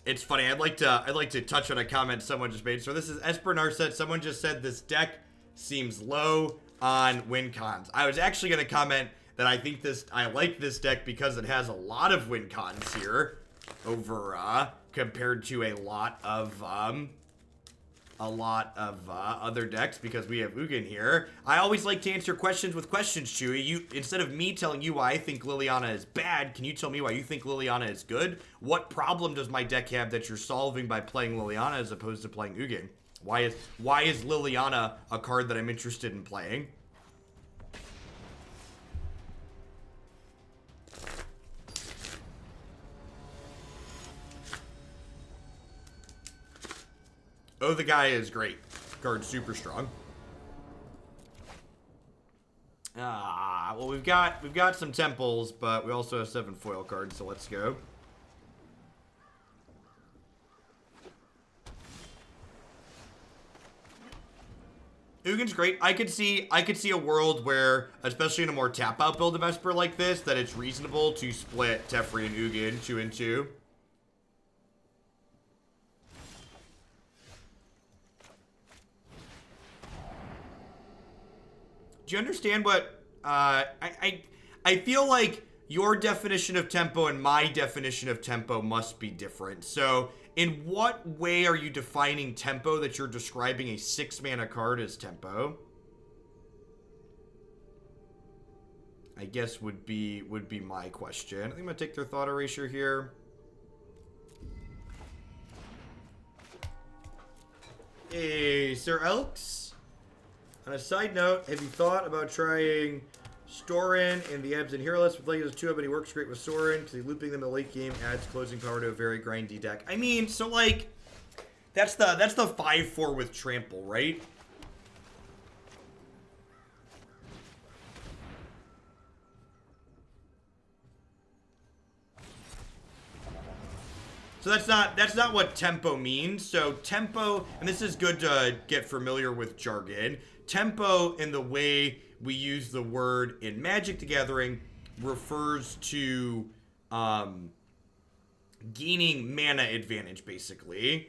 It's funny. I'd like to touch on a comment someone just made. So this is Esper Narset. Someone just said this deck seems low on win cons. I was actually going to comment that I like this deck because it has a lot of win cons here over compared to a lot of other decks, because we have Ugin here. I always like to answer questions with questions, Chewy. Instead of me telling you why I think Liliana is bad, can you tell me why you think Liliana is good? What problem does my deck have that you're solving by playing Liliana as opposed to playing Ugin? Why is Liliana a card that I'm interested in playing? Oh, the guy is great. Card's super strong. Well, we've got some temples, but we also have 7 foil cards, so let's go. Ugin's great. I could see a world where, especially in a more tap out build of Esper like this, that it's reasonable to split Teferi and Ugin 2 and 2. Do you understand what, I feel like your definition of tempo and my definition of tempo must be different. So, in what way are you defining tempo that you're describing a 6-mana card as tempo? I guess would be my question. I think I'm gonna take their Thought Erasure here. Hey, Sir Elks. On a side note, have you thought about trying Storin in the Ebs and Hero list with Legacy 2 up, but he works great with Sorin because looping them in the late game adds closing power to a very grindy deck. I mean, so like, that's the 5/4 with Trample, right? So that's not what tempo means. So tempo, and this is good to get familiar with jargon. Tempo, in the way we use the word in Magic the Gathering, refers to gaining mana advantage, basically.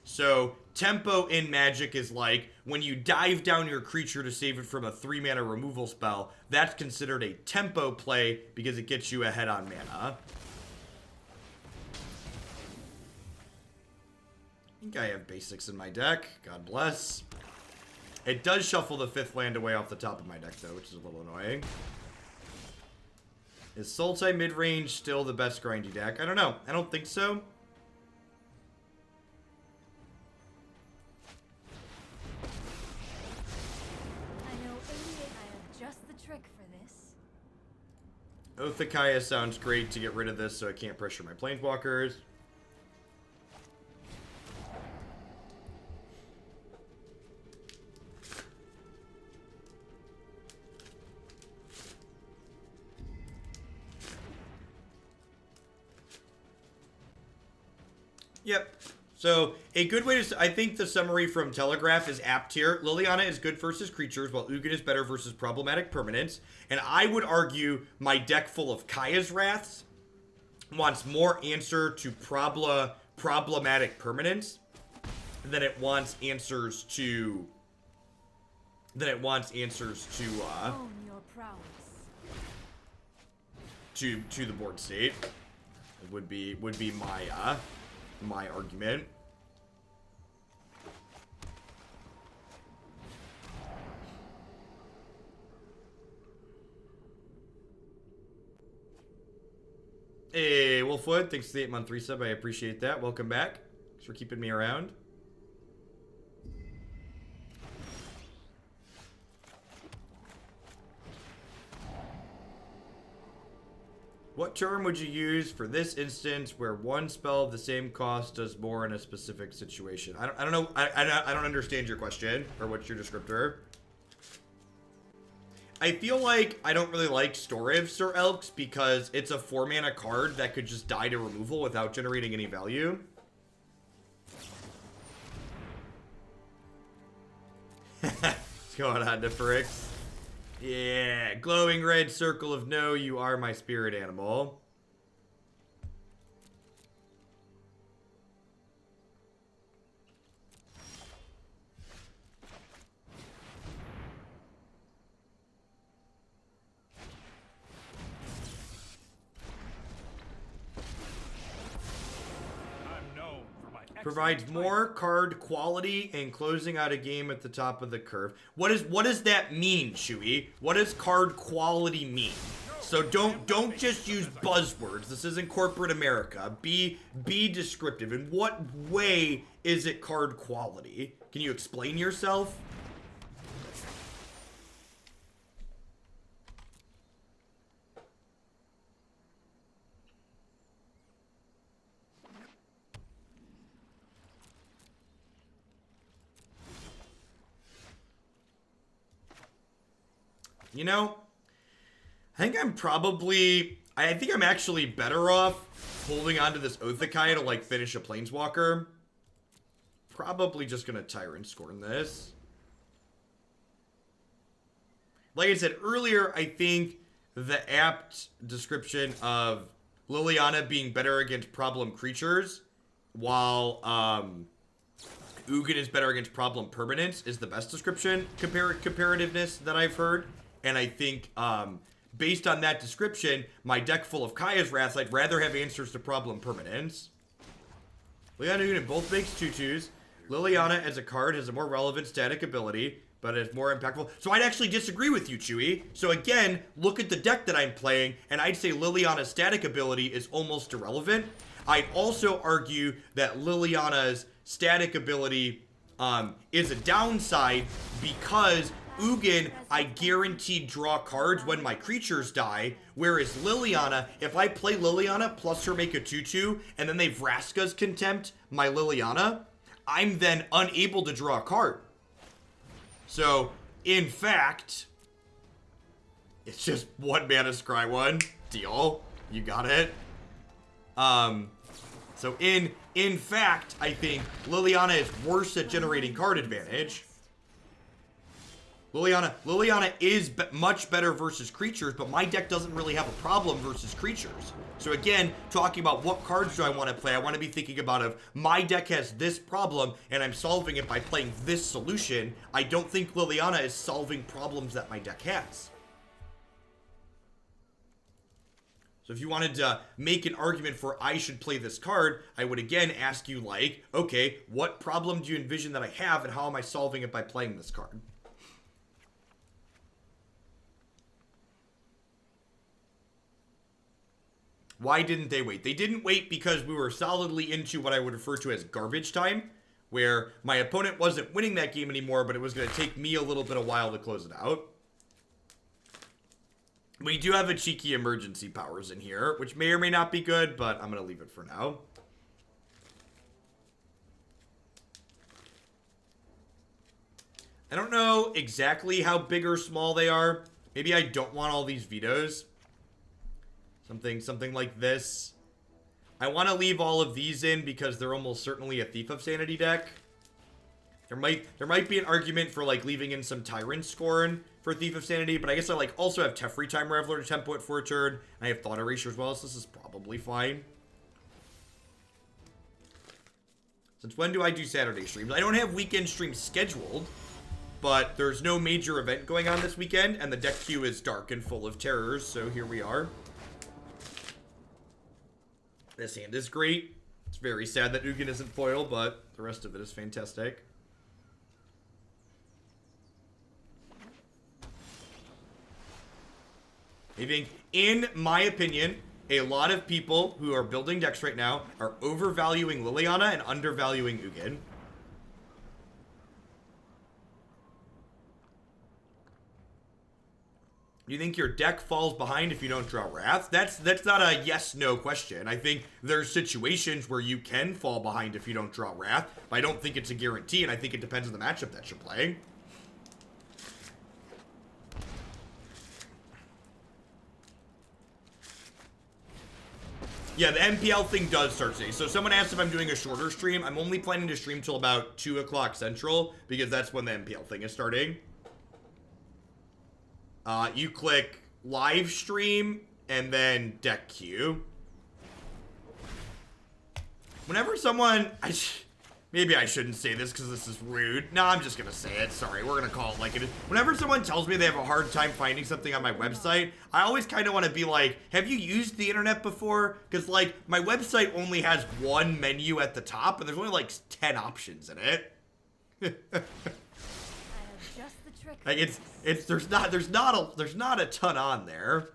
So tempo in Magic is like when you dive down your creature to save it from a 3-mana removal spell. That's considered a tempo play because it gets you ahead on mana. I think I have basics in my deck. God bless. It does shuffle the 5th land away off the top of my deck, though, which is a little annoying. Is Sultai mid-range still the best grindy deck? I don't know. I don't think so. I know I have just the trick for this. Othakaya sounds great to get rid of this so I can't pressure my planeswalkers. Yep. So, a good way to... I think the summary from Telegraph is apt here. Liliana is good versus creatures, while Ugin is better versus problematic permanents. And I would argue my deck full of Kaya's Wraths wants more answer to problematic permanents than it wants answers to... Own your prowess. To the board state. Would be my argument. Hey, Wolfwood, thanks for the 8-month resub. I appreciate that. Welcome back. Thanks for keeping me around. What term would you use for this instance where one spell of the same cost does more in a specific situation? I don't know. I don't understand your question, or what's your descriptor. I feel like I don't really like Storiv Sir Elks because it's a 4-mana card that could just die to removal without generating any value. What's going on, Neferix? Yeah, glowing red circle of no, you are my spirit animal. Provides more card quality and closing out a game at the top of the curve. What does that mean, Chewy? What does card quality mean? So don't just use buzzwords. This isn't corporate America. Be descriptive. In what way is it card quality? Can you explain yourself? You know, I think I'm actually better off holding on to this Othekai to, like, finish a Planeswalker. Probably just gonna Tyrant Scorn this. Like I said earlier, I think the apt description of Liliana being better against problem creatures, while Ugin is better against problem permanents, is the best description comparativeness that I've heard. And I think, based on that description, my deck full of Kaya's Wrath, I'd rather have answers to problem permanents. Liliana Ugin both makes 2/2s. Liliana, as a card, has a more relevant static ability, but is more impactful. So I'd actually disagree with you, Chewy. So again, look at the deck that I'm playing, and I'd say Liliana's static ability is almost irrelevant. I'd also argue that Liliana's static ability is a downside because Ugin, I guaranteed draw cards when my creatures die, whereas Liliana, if I play Liliana plus her make a 2/2, and then they Vraska's Contempt my Liliana, I'm then unable to draw a card. So, in fact, it's just 1 mana scry 1. Deal. You got it. So in fact, I think Liliana is worse at generating card advantage. Liliana is much better versus creatures, but my deck doesn't really have a problem versus creatures. So again, talking about what cards do I want to play, I want to be thinking about if my deck has this problem and I'm solving it by playing this solution. I don't think Liliana is solving problems that my deck has. So if you wanted to make an argument for I should play this card, I would again ask you, like, okay, what problem do you envision that I have and how am I solving it by playing this card? Why didn't they wait? They didn't wait because we were solidly into what I would refer to as garbage time, where my opponent wasn't winning that game anymore, but it was going to take me a little bit of while to close it out. We do have a cheeky emergency powers in here, which may or may not be good, but I'm going to leave it for now. I don't know exactly how big or small they are. Maybe I don't want all these vetoes. Something like this. I want to leave all of these in because they're almost certainly a Thief of Sanity deck. There might be an argument for like leaving in some Tyrant Scorn for Thief of Sanity, but I guess I like also have Teferi Time Raveler to tempo it for a turn. I have Thought Erasure as well, so this is probably fine. Since when do I do Saturday streams? I don't have weekend streams scheduled, but there's no major event going on this weekend, and the deck queue is dark and full of terrors, so here we are. This hand is great. It's very sad that Ugin isn't foil, but the rest of it is fantastic. I think, in my opinion, a lot of people who are building decks right now are overvaluing Liliana and undervaluing Ugin. Do you think your deck falls behind if you don't draw Wrath? That's not a yes-no question. I think there's situations where you can fall behind if you don't draw Wrath, but I don't think it's a guarantee, and I think it depends on the matchup that you're playing. Yeah, the MPL thing does start today. So someone asked if I'm doing a shorter stream. I'm only planning to stream till about 2 o'clock Central, because that's when the MPL thing is starting. You click live stream and then deck queue. Whenever someone, Maybe I shouldn't say this because this is rude. No, I'm just gonna say it. Sorry, we're gonna call it like it is. Whenever someone tells me they have a hard time finding something on my website, I always kind of want to be like, have you used the internet before? Because, like, my website only has one menu at the top, and there's only, like, 10 options in it. I have just the trick. Like, there's not a ton on there.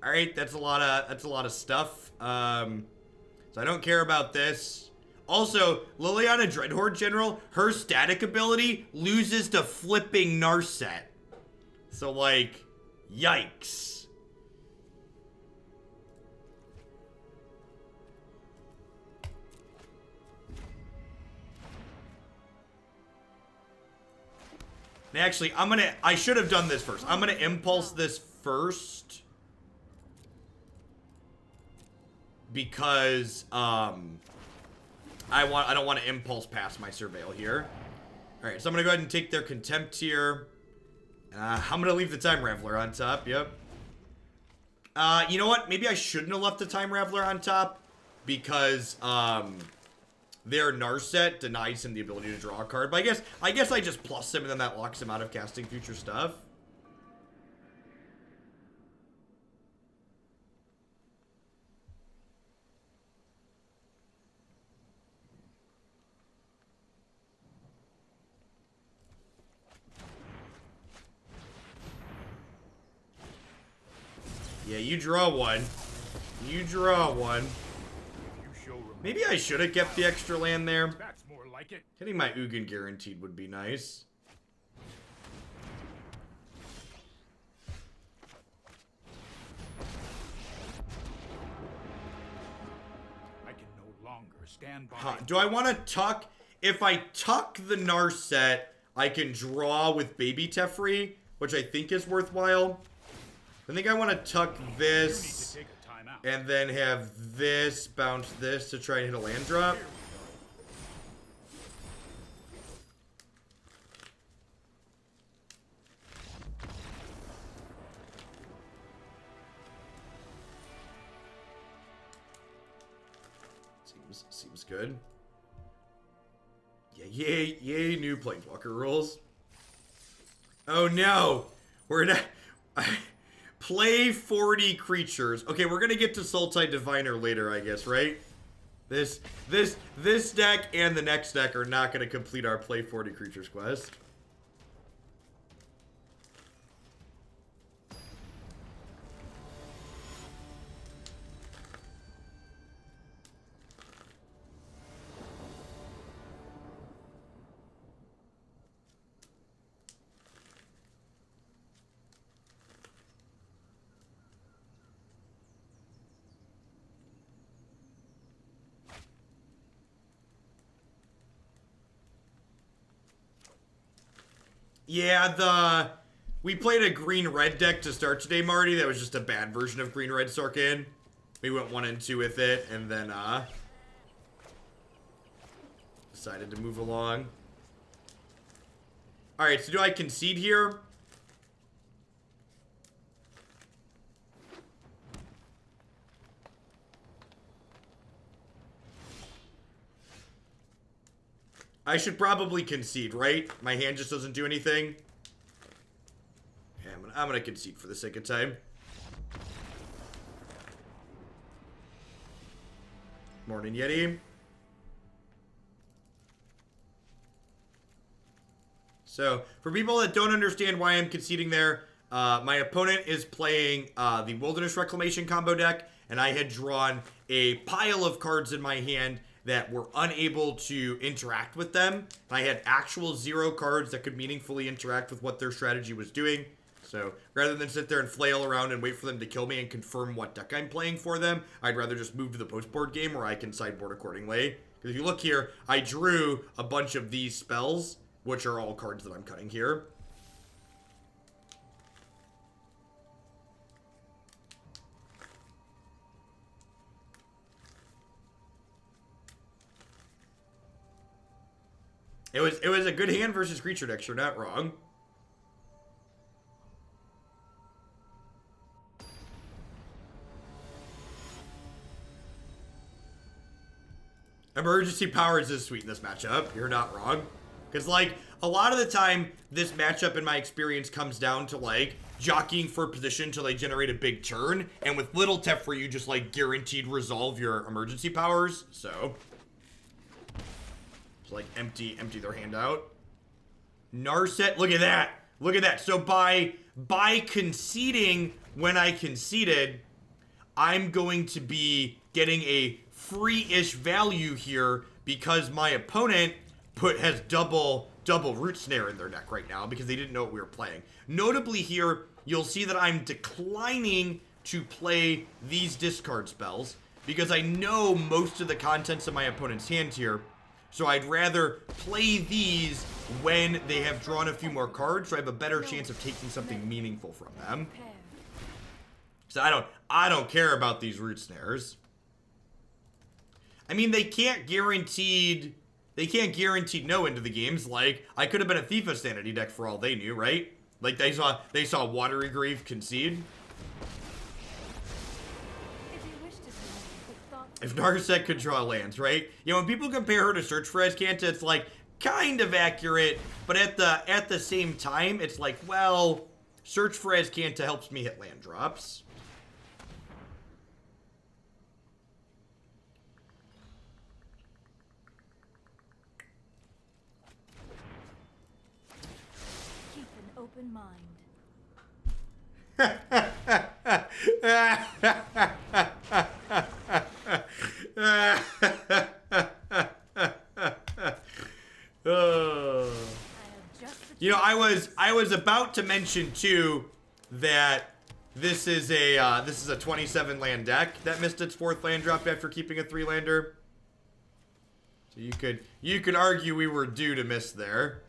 All right, that's a lot of stuff. So I don't care about this. Also, Liliana Dreadhorde General, her static ability loses to flipping Narset. So, like, yikes. Actually, I should have done this first. I'm gonna impulse this first. Because, I don't want to impulse past my Surveil here. Alright, so I'm gonna go ahead and take their Contempt here. I'm gonna leave the Time Raveler on top, yep. You know what? Maybe I shouldn't have left the Time Raveler on top. Because, their Narset denies him the ability to draw a card. But I guess I just plus him and then that locks him out of casting future stuff. Yeah, you draw one. You draw one. Maybe I should have kept the extra land there. That's more like it. Getting my Ugin guaranteed would be nice. I can no longer stand by. Do I want to tuck? If I tuck the Narset, I can draw with Baby Teferi, which I think is worthwhile. I think I want to tuck this. And then have this bounce this to try and hit a land drop. Seems good. Yeah, yay new Planeswalker rules. Oh no! We're not... Play 40 creatures. Okay, we're gonna get to Sultai Diviner later, I guess, right? This deck and the next deck are not gonna complete our play 40 creatures quest. Yeah, we played a green-red deck to start today, Marty. That was just a bad version of green-red Sarkhan. We went 1 and 2 with it, and then, decided to move along. Alright, so do I concede here? I should probably concede, right? My hand just doesn't do anything. Yeah, I'm gonna concede for the sake of time. Morning, Yeti. So, for people that don't understand why I'm conceding there, my opponent is playing the Wilderness Reclamation combo deck, and I had drawn a pile of cards in my hand that were unable to interact with them. I had actual 0 cards that could meaningfully interact with what their strategy was doing. So rather than sit there and flail around and wait for them to kill me and confirm what deck I'm playing for them, I'd rather just move to the post-board game where I can sideboard accordingly. Because if you look here, I drew a bunch of these spells, which are all cards that I'm cutting here. It was a good hand versus creature decks, you're not wrong. Emergency powers is sweet in this matchup. You're not wrong. Because, like, a lot of the time, this matchup, in my experience, comes down to, like, jockeying for position till they generate a big turn. And with little Teferi, you just, like, guaranteed resolve your emergency powers. So, just, like, empty their hand out. Narset, look at that. Look at that. So, by conceding when I conceded, I'm going to be getting a free-ish value here because my opponent has double Root Snare in their deck right now because they didn't know what we were playing. Notably here, you'll see that I'm declining to play these discard spells because I know most of the contents of my opponent's hand here. So I'd rather play these when they have drawn a few more cards so I have a better chance of taking something meaningful from them. So I don't care about these Root Snares. I mean, they can't guaranteed no into the games. Like, I could have been a Thief of Sanity deck for all they knew, right? Like, they saw Watery Grave concede. If Narset could draw lands, right? You know, when people compare her to Search for Azcanta, it's like kind of accurate, but at the same time, it's like, well, Search for Azcanta helps me hit land drops. Open mind. You know, I was about to mention too that this is a 27 land deck that missed its 4th land drop after keeping a 3-lander. So you could argue we were due to miss there.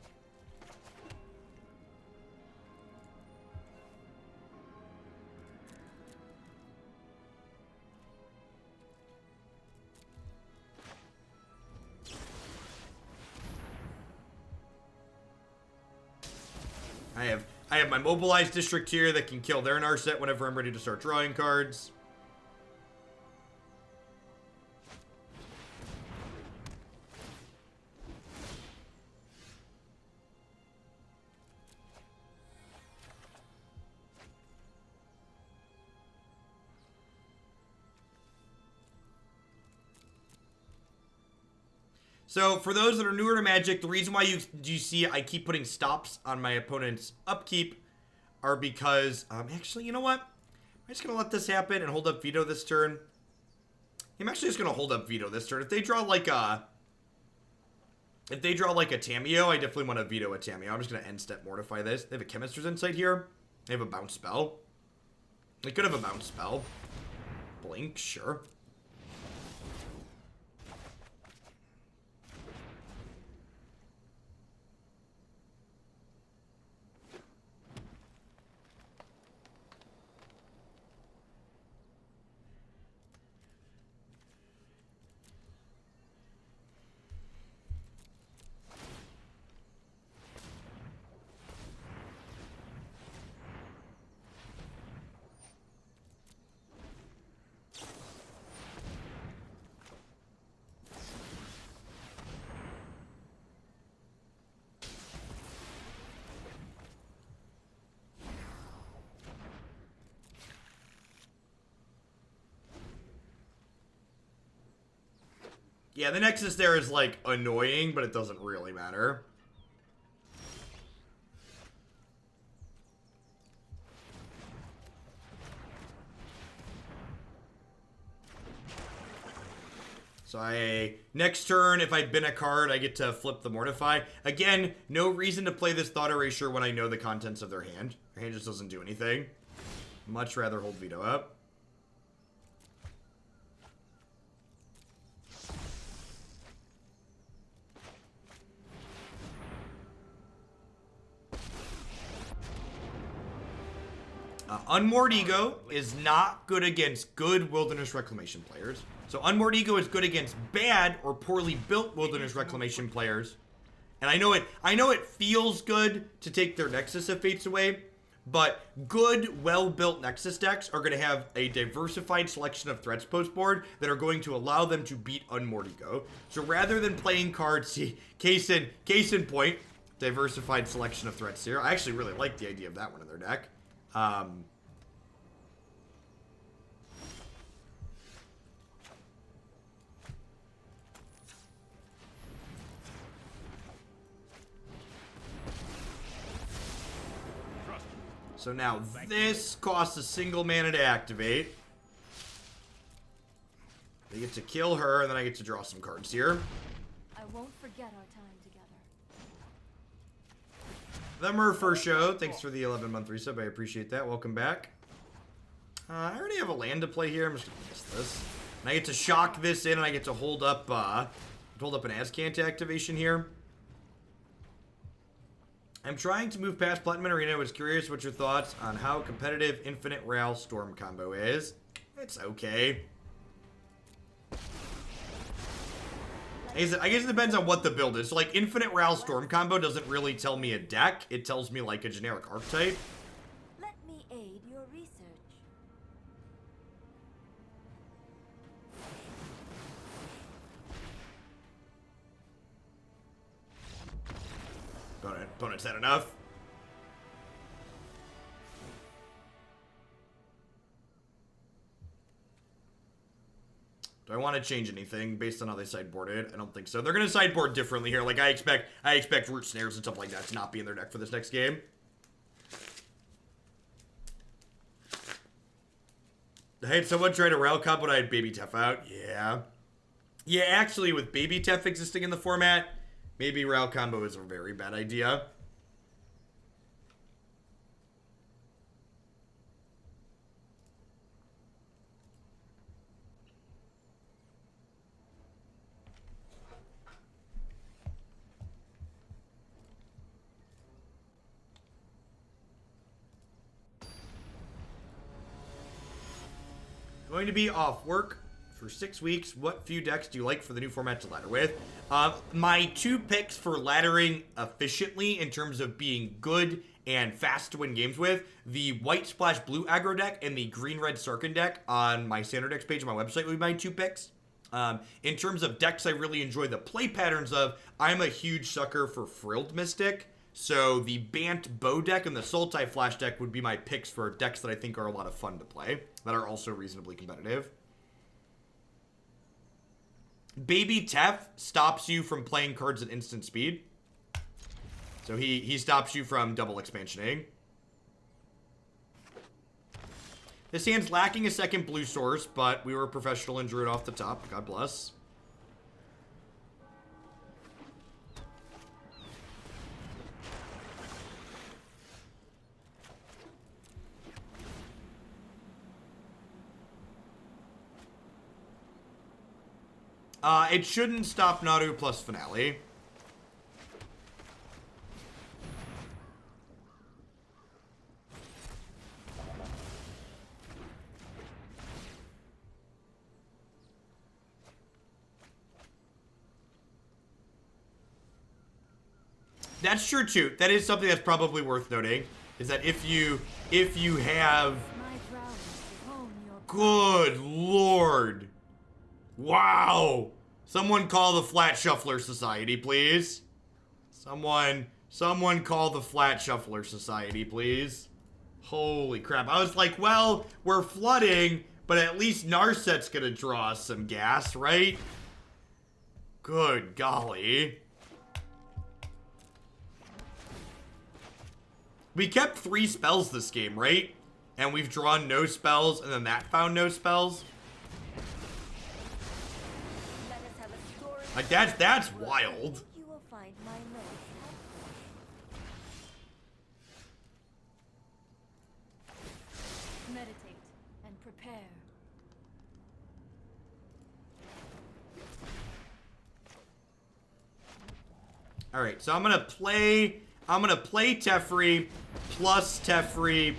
I have my Mobilized District here that can kill their Narset whenever I'm ready to start drawing cards. So, for those that are newer to Magic, the reason why you see I keep putting stops on my opponent's upkeep are because, actually, you know what? I'm just going to let this happen and hold up Veto this turn. I'm actually just going to hold up Veto this turn. If they draw like a Tamiyo, I definitely want to veto a Tamiyo. I'm just going to end step Mortify this. They have a Chemist's Insight here. They have a bounce spell. They could have a bounce spell. Blink, sure. Yeah, the Nexus there is, like, annoying, but it doesn't really matter. So next turn, if I bin a card, I get to flip the Mortify. Again, no reason to play this Thought Erasure when I know the contents of their hand. He just doesn't do anything. Much rather hold Veto up. Unmoored Ego is not good against good Wilderness Reclamation players. So Unmoored Ego is good against bad or poorly built Wilderness Reclamation players. And I know it feels good to take their Nexus of Fates away, but good, well-built Nexus decks are going to have a diversified selection of threats post board that are going to allow them to beat Unmoored Ego. So rather than playing cards, see, case in point, diversified selection of threats here. I actually really like the idea of that one in their deck. So now this costs a single mana to activate. They get to kill her, and then I get to draw some cards here. I won't forget our time together. The Murpher Show, thanks for the 11-month resub. I appreciate that. Welcome back. I already have a land to play here. I'm just gonna miss this. And I get to shock this in, and I get to hold up an Azcanta activation here. I'm trying to move past Platinum Arena. I was curious what your thoughts on how competitive Infinite Ral Storm combo is. It's okay. I guess it depends on what the build is. So, like, Infinite Ral Storm combo doesn't really tell me a deck. It tells me, like, a generic archetype. Let me aid your research. Opponent's had enough. Do I want to change anything based on how they sideboarded? I don't think so. They're going to sideboard differently here. Like, I expect Root Snares and stuff like that to not be in their deck for this next game. I had someone try to Ral comp when I had Baby Tef out. Yeah. Yeah, actually, with Baby Tef existing in the format, maybe Ral combo is a very bad idea. Going to be off work for 6 weeks. What few decks do you like for the new format to ladder with? My two picks for laddering efficiently in terms of being good and fast to win games with, the white splash blue aggro deck and the green red Sarkhan deck on my standard decks page on my website would be my two picks. In terms of decks I really enjoy the play patterns of, I'm a huge sucker for Frilled Mystic. So the Bant Bow deck and the Sultai Flash deck would be my picks for decks that I think are a lot of fun to play, that are also reasonably competitive. Baby Tef stops you from playing cards at instant speed. So he stops you from double expansioning. This hand's lacking a second blue source, but we were professional and drew it off the top. God bless. It shouldn't stop Naru plus Finale. That's true too. That is something that's probably worth noting. Is that if you have, good lord, wow. Someone call the Flat Shuffler Society, please. Someone call the Flat Shuffler Society, please. Holy crap. I was like, well, we're flooding, but at least Narset's gonna draw us some gas, right? Good golly. We kept 3 spells this game, right? And we've drawn no spells, and then that found no spells. Like, that's wild. You will find my notes. Meditate and prepare. All right, so I'm gonna play Teferi plus Teferi,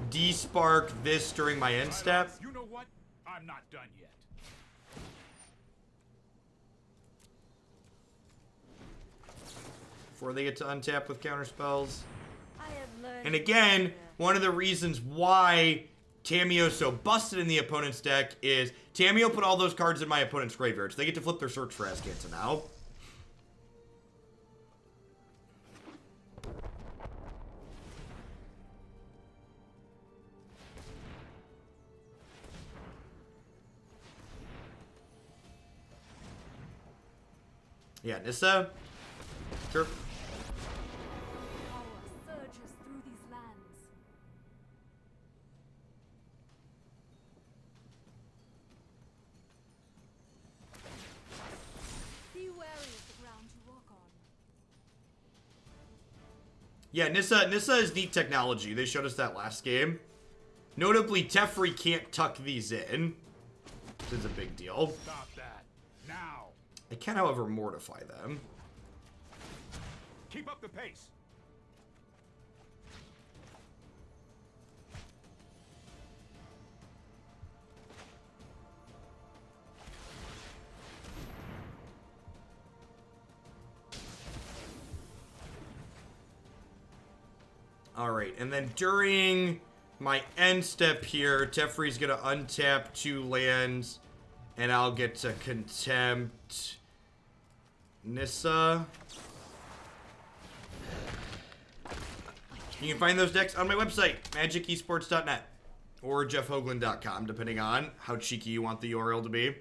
Despark this during my end step. You know what? I'm not done yet. Before they get to untap with counter spells. I have learned. And again, one of the reasons why Tamiyo's so busted in the opponent's deck is Tamiyo put all those cards in my opponent's graveyard, so they get to flip their search for Azcanta now. Yeah, Nissa. Sure. Power surges through these lands. Be wary of the ground you walk on. Yeah, Nissa is neat technology. They showed us that last game. Notably, Teferi can't tuck these in, which is a big deal. Stop that. Now. I can, however, mortify them. Keep up the pace. Alright, and then during my end step here, Teferi's gonna untap 2 lands, and I'll get to Contempt Nissa. You can find those decks on my website, magicesports.net, or jeffhoagland.com, depending on how cheeky you want the URL to be.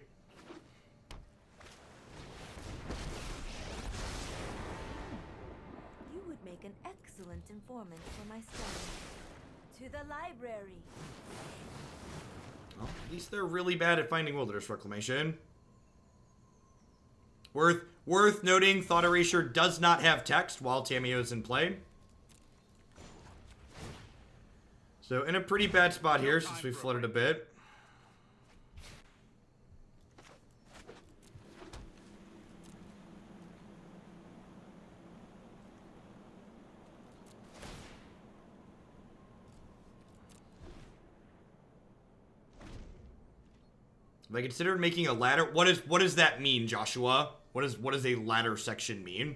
You would make an excellent informant for my study. To the library. Well, at least they're really bad at finding Wilderness Reclamation. Worth noting, Thought Erasure does not have text while Tamiyo is in play. So in a pretty bad spot here since we flooded a bit. Have I considered making a ladder? What does that mean, Joshua? What does a ladder section mean?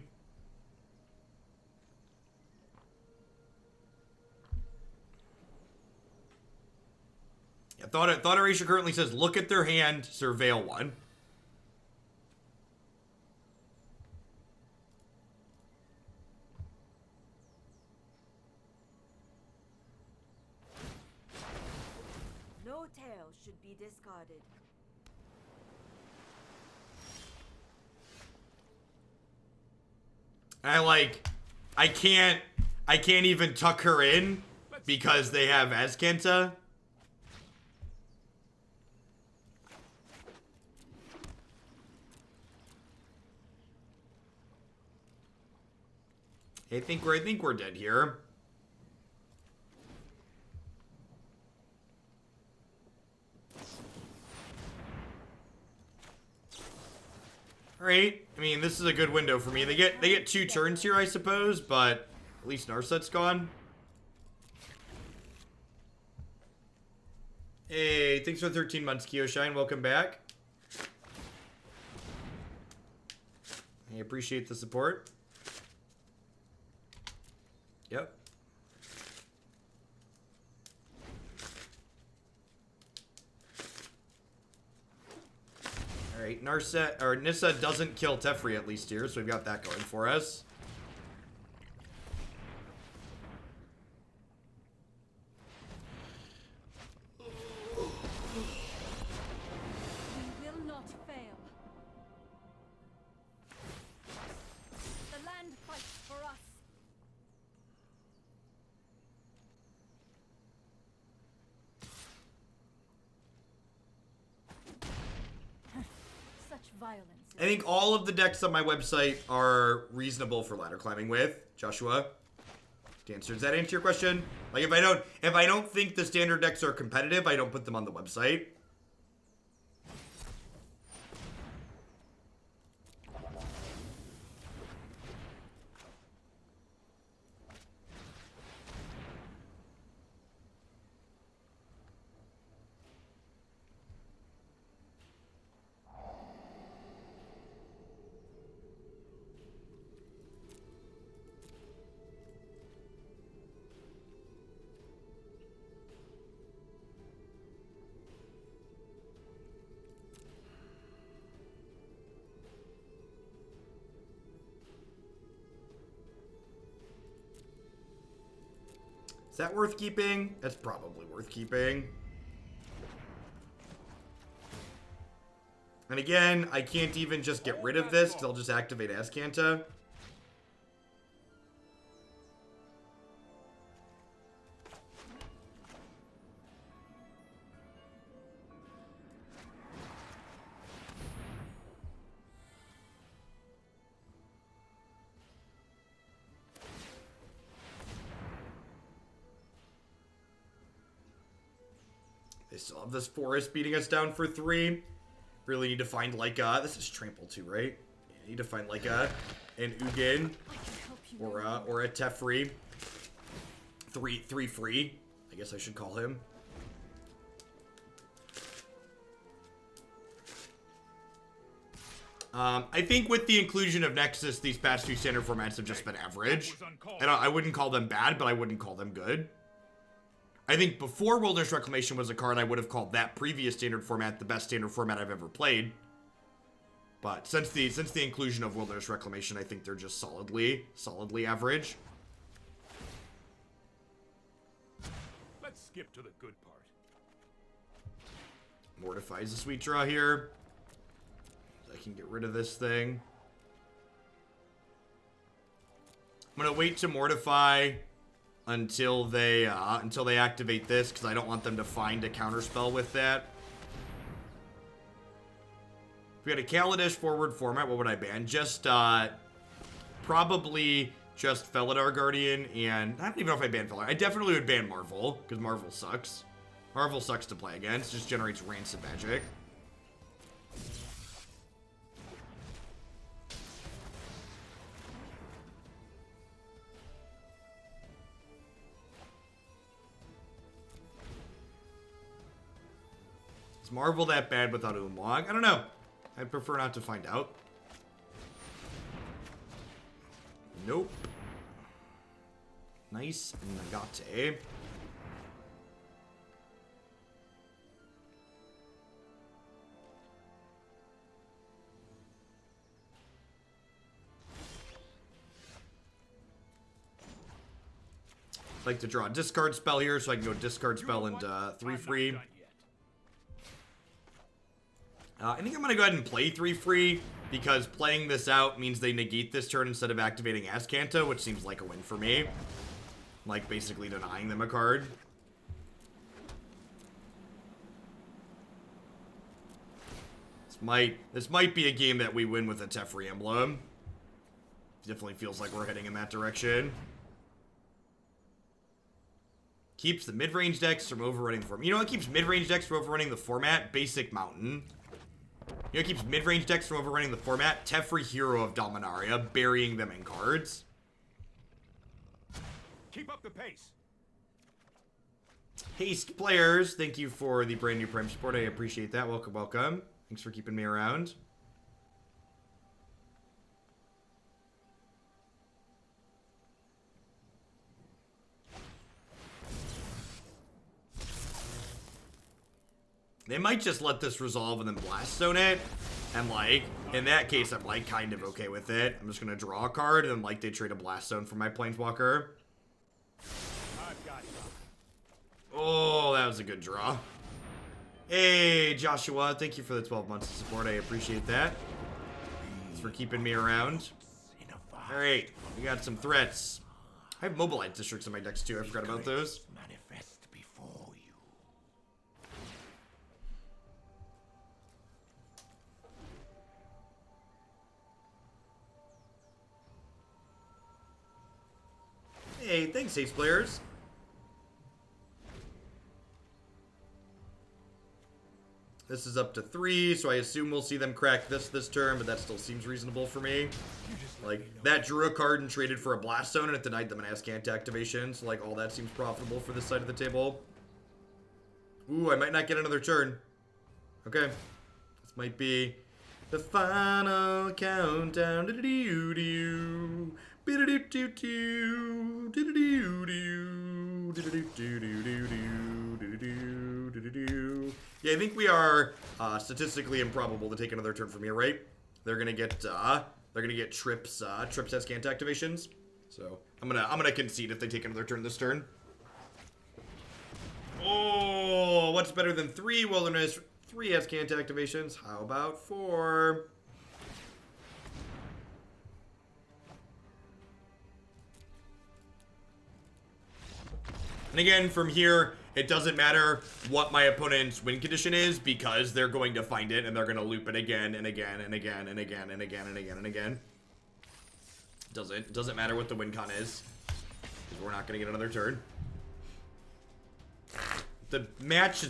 Yeah, Thought Erasure currently says look at their hand, surveil one. No tail should be discarded. I can't even tuck her in because they have Azcanta. I think we're dead here. All right. I mean, this is a good window for me. They get 2 turns here, I suppose, but at least Narset's gone. Hey, thanks for 13 months, Kyoshine. Welcome back. I appreciate the support. Yep. Alright, Narset, or Nissa doesn't kill Teferi at least here, so we've got that going for us. We will not fail. The land fights for us. Such violence. I think all of the decks on my website are reasonable for ladder climbing with, Joshua. Does that answer your question? Like, if I don't think the standard decks are competitive, I don't put them on the website. Is that worth keeping? That's probably worth keeping. And again, I can't even just get rid of this, because I'll just activate Azcanta. They still have this forest beating us down for 3. Really need to find like a... This is trample too, right? Yeah, need to find like an Ugin or a Teferi. 3 free, I guess I should call him. I think with the inclusion of Nexus, these past 2 standard formats have just been average. And I wouldn't call them bad, but I wouldn't call them good. I think before Wilderness Reclamation was a card, I would have called that previous standard format the best standard format I've ever played. But since the inclusion of Wilderness Reclamation, I think they're just solidly average. Let's skip to the good part. Mortify is a sweet draw here. I can get rid of this thing. I'm gonna wait to Mortify until they activate this, because I don't want them to find a counterspell with that. If we had a Kaladesh forward format, what would I ban? Just probably just Felidar Guardian, and I don't even know if I ban Felidar. I definitely would ban Marvel, because Marvel sucks. Marvel sucks to play against, just generates rancid magic. Is Marvel that bad without Umlog? I don't know. I'd prefer not to find out. Nope. Nice Nagate. I'd like to draw a discard spell here, so I can go discard spell and 3 free. I think I'm going to go ahead and play 3 free, because playing this out means they negate this turn instead of activating Azcanta, which seems like a win for me. Like, basically denying them a card. This might be a game that we win with a Teferi emblem. Definitely feels like we're heading in that direction. Keeps the mid-range decks from overrunning the format. You know what keeps mid-range decks from overrunning the format? Basic Mountain. You know what keeps mid-range decks from overrunning the format? Teferi Hero of Dominaria, burying them in cards. Keep up the pace. Haste players, thank you for the brand new Prime support. I appreciate that. Welcome, welcome. Thanks for keeping me around. They might just let this resolve and then blast zone it. And like, in that case, I'm like kind of okay with it. I'm just gonna draw a card and then like they trade a blast zone for my Planeswalker. Oh, that was a good draw. Hey, Joshua, thank you for the 12 months of support. I appreciate that. Thanks for keeping me around. Alright, we got some threats. I have Mobilized Districts in my decks too. I forgot about those. Manifest before you. Hey, Thanks, Haste players. This is up to 3, so I assume we'll see them crack this turn, but that still seems reasonable for me. Like, that drew a card and traded for a Blast Zone, and it denied them an Azcanta activation, so, like, all that seems profitable for this side of the table. Ooh, I might not get another turn. Okay. This might be the final countdown. Yeah, I think we are statistically improbable to take another turn from here, right? They're gonna get trips Azcanta activations. So I'm gonna concede if they take another turn this turn. Oh, what's better than 3 Wilderness? 3 Azcanta activations. How about 4? And again, from here, it doesn't matter what my opponent's win condition is because they're going to find it and they're going to loop it again and again and again and again and again and again and again. Doesn't matter what the win con is because we're not going to get another turn. The match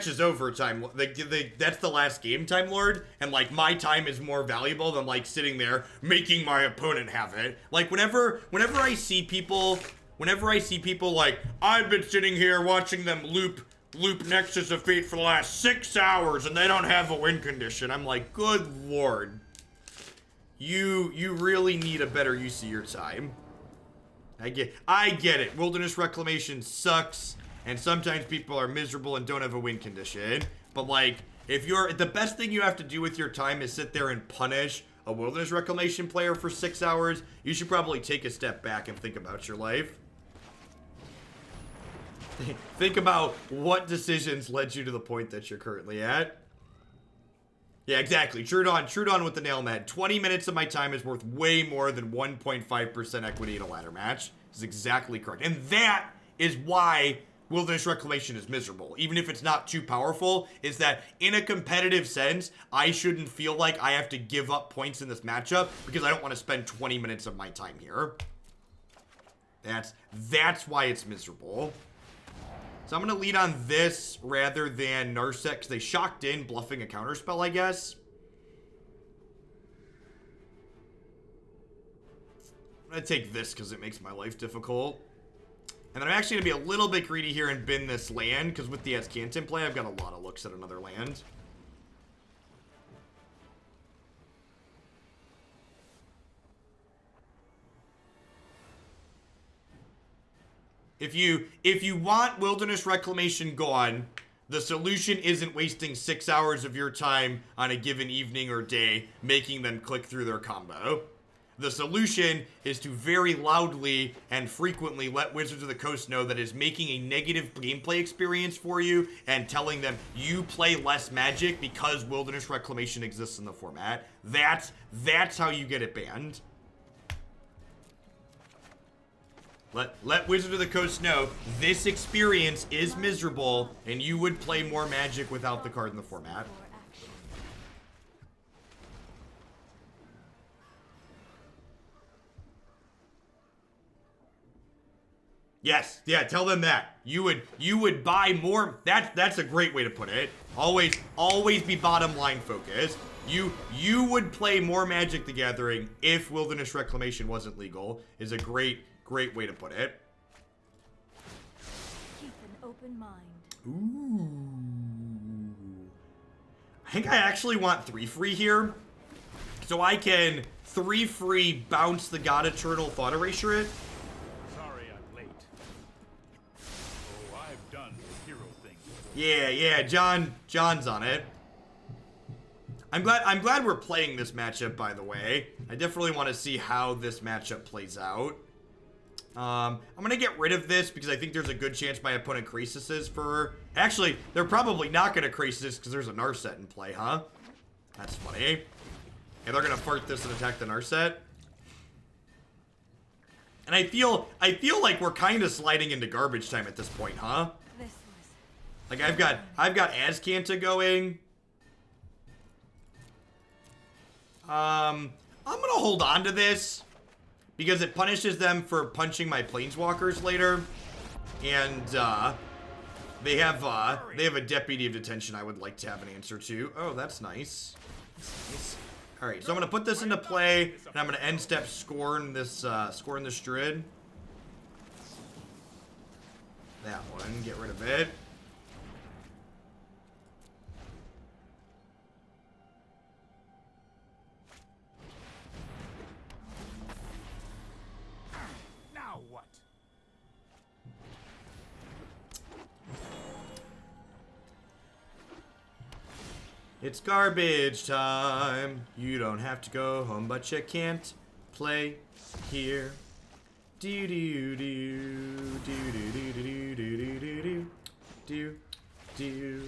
is over, Time. That's the last game, Time Lord, and like my time is more valuable than like sitting there making my opponent have it. Like whenever I see people like, I've been sitting here watching them loop Nexus of Fate for the last 6 hours and they don't have a win condition. I'm like, good lord. You really need a better use of your time. I get it. Wilderness Reclamation sucks, and sometimes people are miserable and don't have a win condition. But like, the best thing you have to do with your time is sit there and punish a Wilderness Reclamation player for 6 hours, you should probably take a step back and think about your life. Think about what decisions led you to the point that you're currently at. Yeah, exactly. Trudon with the nail med. 20 minutes of my time is worth way more than 1.5% equity in a ladder match. Is exactly correct. And that is why Wilderness Reclamation is miserable. Even if it's not too powerful, is that in a competitive sense, I shouldn't feel like I have to give up points in this matchup because I don't want to spend 20 minutes of my time here. That's why it's miserable. So I'm going to lead on this rather than Narset, because they shocked in, bluffing a counterspell, I guess. I'm going to take this because it makes my life difficult. And then I'm actually going to be a little bit greedy here and bin this land, because with the Azcanta in play, I've got a lot of looks at another land. If you want Wilderness Reclamation gone, the solution isn't wasting 6 hours of your time on a given evening or day making them click through their combo. The solution is to very loudly and frequently let Wizards of the Coast know that it's making a negative gameplay experience for you and telling them you play less Magic because Wilderness Reclamation exists in the format. That's how you get it banned. Let Wizard of the Coast know this experience is miserable and you would play more Magic without the card in the format. Yes, yeah, tell them that. You would buy more. That's a great way to put it. Always be bottom line focused. You would play more Magic the Gathering if Wilderness Reclamation wasn't legal, is a great way to put it. Keep an open mind. Ooh. I think I actually want 3 free here. So I can 3 free bounce the God Eternal Thought Erasure it. Sorry I'm late. Oh, I've done the hero thing. Yeah, John's on it. I'm glad we're playing this matchup, by the way. I definitely want to see how this matchup plays out. I'm going to get rid of this because I think there's a good chance my opponent Crisis for... Actually, they're probably not going to Crisis because there's a Narset in play, huh? That's funny. And they're going to fart this and attack the Narset. And I feel like we're kind of sliding into garbage time at this point, huh? This was... Like, I've got Azcanta going. I'm going to hold on to this. because it punishes them for punching my planeswalkers later, and they have a deputy of detention I would like to have an answer to. Oh, that's nice. That's nice. All right, so I'm gonna put this into play, and I'm gonna end step Scorn this Druid. That one, get rid of it. Now what? It's garbage time. You don't have to go home, but you can't play here. Do do do do do do do do do do do.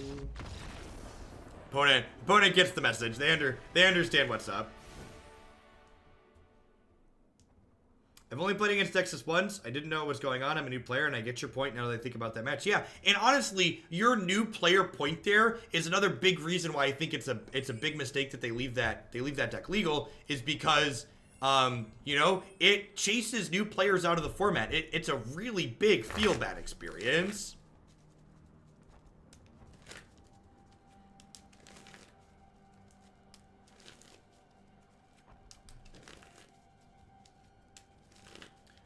Opponent gets the message. They understand what's up. I've only played against Texas once. I didn't know what was going on. I'm a new player, and I get your point now that I think about that match. Yeah, and honestly, your new player point there is another big reason why I think it's a big mistake that they leave that deck legal, is because you know, it chases new players out of the format. It's a really big feel bad experience.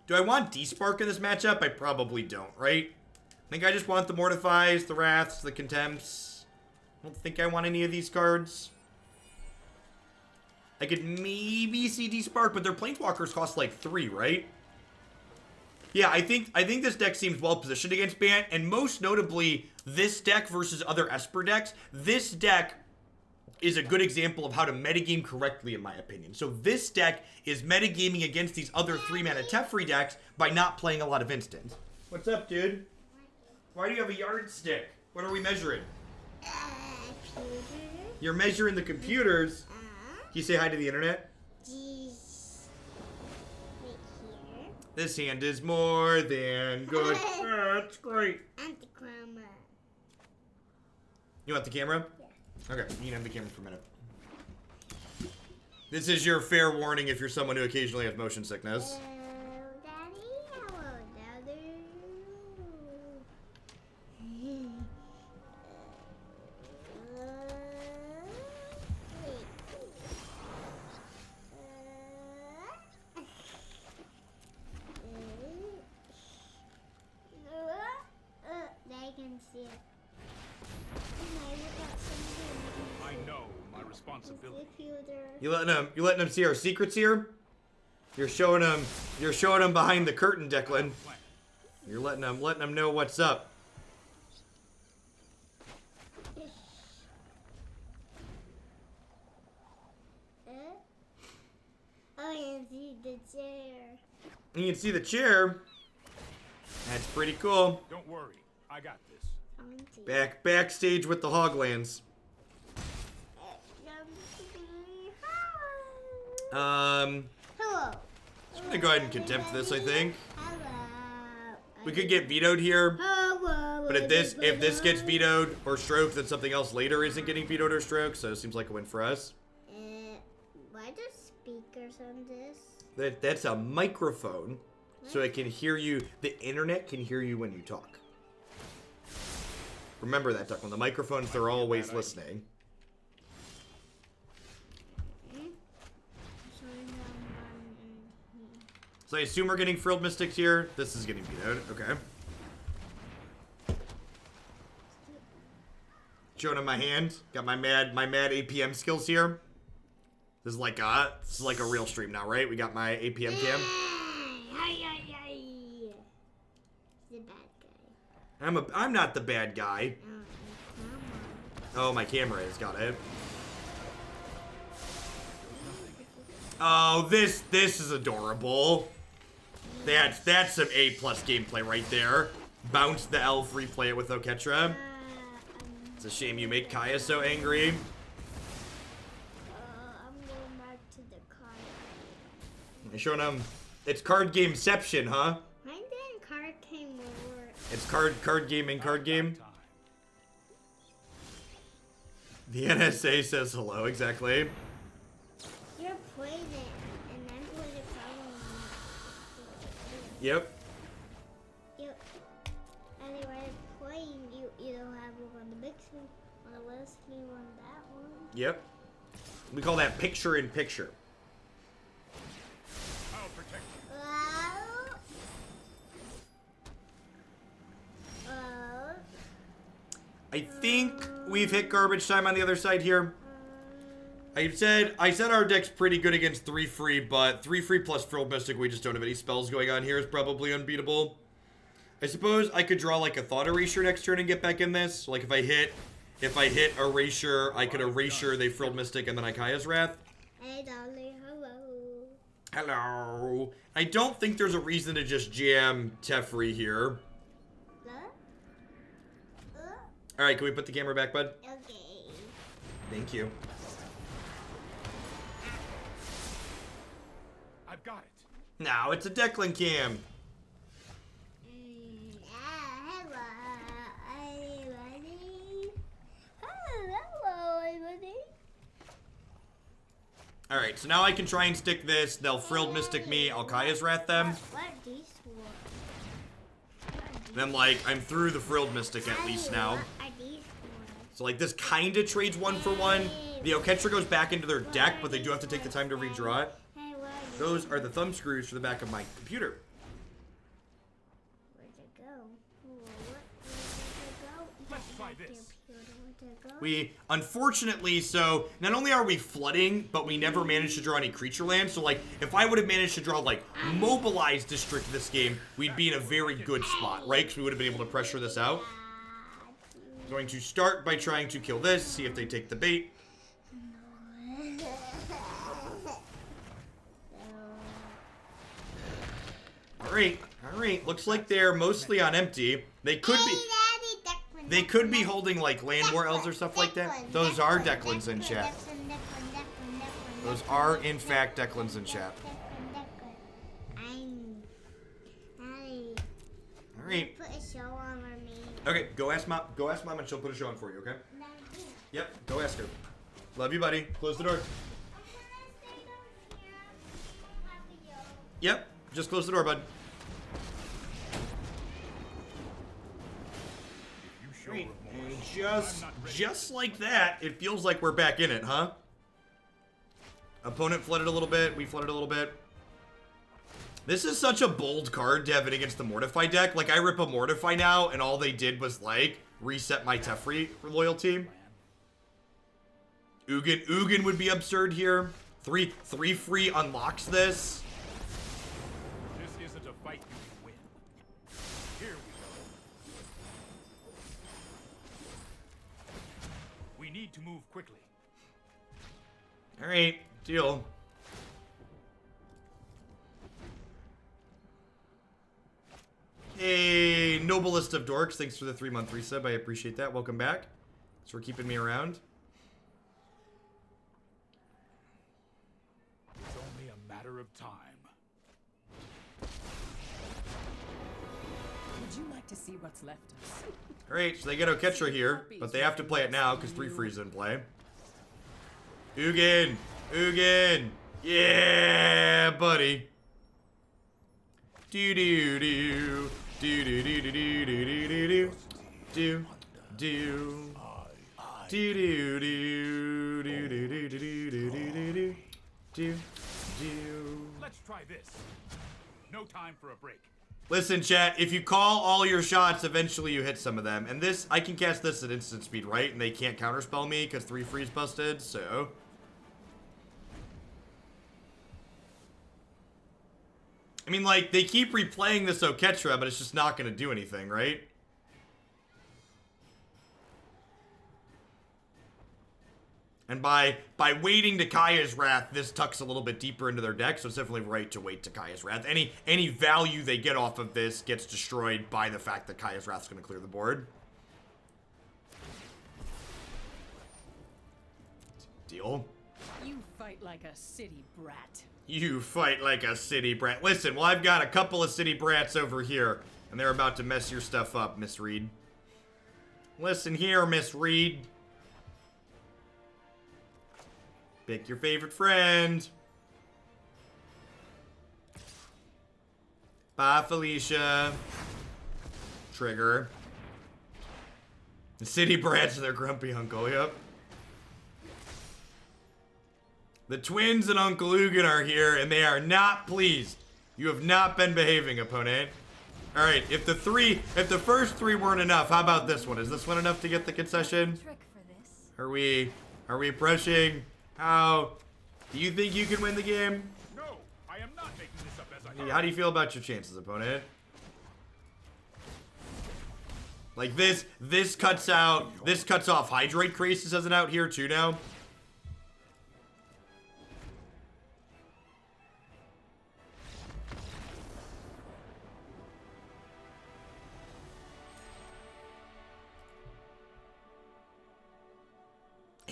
Do I want Despark in this matchup? I probably don't, right? I think I just want the Mortifies, the Wraths, the Contempts. I don't think I want any of these cards. I could maybe see Despark, but their Planeswalkers cost like 3, right? Yeah, I think this deck seems well positioned against Bant, and most notably, this deck versus other Esper decks. This deck is a good example of how to metagame correctly, in my opinion. So this deck is metagaming against these other 3-mana Teferi decks by not playing a lot of instants. What's up, dude? Why do you have a yardstick? What are we measuring? You're measuring the computers. Can you say hi to the internet? This hand is more than good. That's great. And the camera. You want the camera? Yeah. Okay, you can have the camera for a minute. This is your fair warning if you're someone who occasionally has motion sickness. Hello, Daddy. Hello, Daddy. They can see it. I know my responsibility. You letting them see our secrets here? You're showing them behind the curtain, Declan. You're letting them know what's up. Oh, you can see the chair. You can see the chair. That's pretty cool. Don't worry, I got this. Backstage with the Hoglands. Hello. I'm gonna go ahead and contempt this, I think. Hello. We could get vetoed here, Hello. but if this gets vetoed or stroked, then something else later isn't getting vetoed or stroked, so it seems like a win for us. Why do speakers on this? That's a microphone, so it can hear you. The internet can hear you when you talk. Remember that, Declan. The microphones, they're always listening. So I assume we're getting Frilled Mystics here. This is getting vetoed. Okay. Showing him my hand. Got my mad APM skills here. This is like a real stream now, right? We got my APM cam. The bad guy. I'm not the bad guy. Oh, my camera is. Got it. Oh, this is adorable. That's some A+ gameplay right there. Bounce the elf, replay it with Oketra. It's a shame you make Kaya so angry. I'm going back to the card. I'm showing him. It's card gameception, huh? Mine didn't card game more. It's card game. The NSA says hello, exactly. You're playing it, and I'm playing it probably. Yep. Yep. Anyway, playing, you either have one on the big screen, on the little screen, on that one. Yep. We call that picture in picture. I'll protect you. I think we've hit garbage time on the other side here. I said our deck's pretty good against 3 free, but 3 free plus Frilled Mystic, we just don't have any spells going on here, is probably unbeatable. I suppose I could draw like a Thought Erasure next turn and get back in this. Like if I hit Erasure, I could Erasure, they Frilled Mystic, and then I Kaya's Wrath. Hey, darling, hello. Hello. I don't think there's a reason to just jam Teferi here. Alright, can we put the camera back, bud? Okay. Thank you. I've got it. Now it's a Declan cam. Hello, everybody. Hello, everybody. Alright, so now I can try and stick this. They'll Frilled Mystic me. I'll Kaya's Wrath them. What are these for? Then, like, I'm through the Frilled Mystic at least now. What are these for? So, like, this kind of trades 1 for 1. The Oketra goes back into their deck, but they do have to take the time to redraw it. Hey, what are Those are the thumb screws for the back of my computer. Where'd it go? Where'd it go? Let's try this. Where'd it go? We, unfortunately, so, not only are we flooding, but we never managed to draw any creature land. So, like, if I would have managed to draw, like, Mobilized District this game, we'd be in a very good spot, right? Because we would have been able to pressure this out. I'm going to start by trying to kill this, see if they take the bait. Alright, looks like they're mostly on empty. They could be holding like land war elves or stuff like that. Those are Declans in chat. Those are in fact Declans in chat. Alright. Put a show on for me. Okay, go ask mom and she'll put a show on for you, okay? Yep, go ask her. Love you, buddy. Close the door. Yep, just close the door, bud. Great. And just like that, it feels like we're back in it, huh? Opponent flooded a little bit. We flooded a little bit. This is such a bold card to have it against the Mortify deck. Like, I rip a Mortify now, and all they did was, like, reset my Teferi loyalty. Ugin would be absurd here. Three free unlocks this. This isn't a fight you can win. Here we go. We need to move quickly. Alright, deal. Hey, Noblest of Dorks, thanks for the 3-month resub. I appreciate that. Welcome back. Thanks for keeping me around. It's only a matter of time. Would you like to see what's left us? Alright, so they get Oketra here, but they have to play it now because 3 free's in play. Ugin! Ugin! Yeah, buddy! Do-do-do. Do-do-do-do-do-do-do-do. Do-do. Do-do-do-do-do-do-do-do-do. Do-do. Let's try this. No time for a break. Listen, chat, if you call all your shots, eventually you hit some of them. And this, I can cast this at instant speed, right? And they can't counterspell me because 3 free's busted, so... I mean, like, they keep replaying this Oketra, but it's just not going to do anything, right? And by waiting to Kaya's Wrath, this tucks a little bit deeper into their deck, so it's definitely right to wait to Kaya's Wrath. Any value they get off of this gets destroyed by the fact that Kaya's Wrath's going to clear the board. Deal. You fight like a city brat. You fight like a city brat. Listen, well, I've got a couple of city brats over here, and they're about to mess your stuff up, Miss Reed. Listen here, Miss Reed. Pick your favorite friend. Bye, Felicia. Trigger. The city brats and their grumpy uncle, yep. The twins and Uncle Ugin are here, and they are not pleased. You have not been behaving, opponent. All right, if the first three weren't enough, how about this one? Is this one enough to get the concession? Trick for this. Are we pushing? How? Do you think you can win the game? No, I am not making this up as I How do you feel about your chances, opponent? Like this cuts off Hydrate Crisis as an out here too now.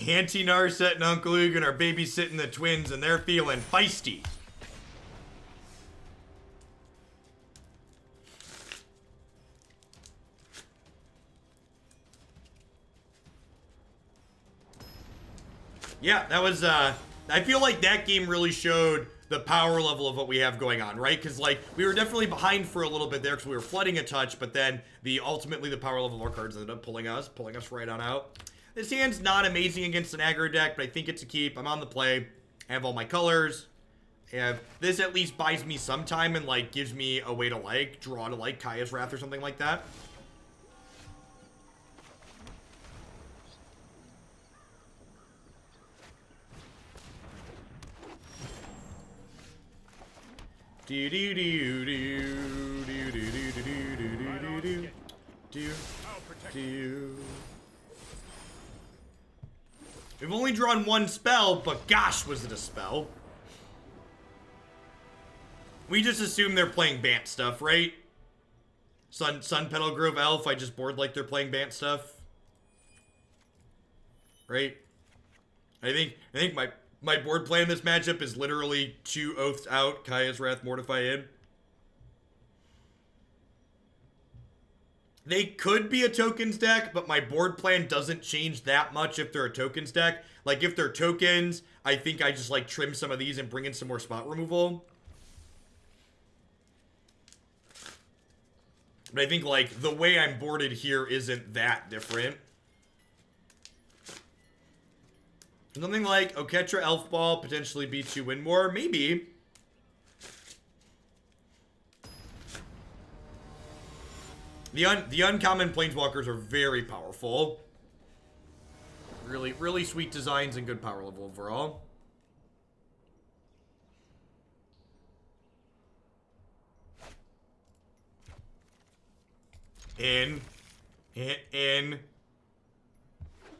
Auntie Narset and Uncle Ugin are babysitting the twins, and they're feeling feisty. Yeah, that was, I feel like that game really showed the power level of what we have going on, right? Because, like, we were definitely behind for a little bit there because we were flooding a touch, but then ultimately the power level of our cards ended up pulling us right on out. This hand's not amazing against an aggro deck, but I think it's a keep. I'm on the play. I have all my colors. And this at least buys me some time and, like, gives me a way to, like, draw to, like, Kaya's Wrath or something like that. Do do do do do do do do do do do. We've only drawn one spell, but gosh, was it a spell? We just assume they're playing Bant stuff, right? Sun Petal Grove Elf, I just board like they're playing Bant stuff. Right? I think my board plan in this matchup is literally 2 Oaths out, Kaya's Wrath, Mortify in. They could be a tokens deck, but my board plan doesn't change that much if they're a tokens deck. Like, if they're tokens, I think I just, like, trim some of these and bring in some more spot removal. But I think, like, the way I'm boarded here isn't that different. Something like Oketra Elf Ball, potentially B2 win more, maybe. The uncommon planeswalkers are very powerful. Really, really sweet designs and good power level overall. In.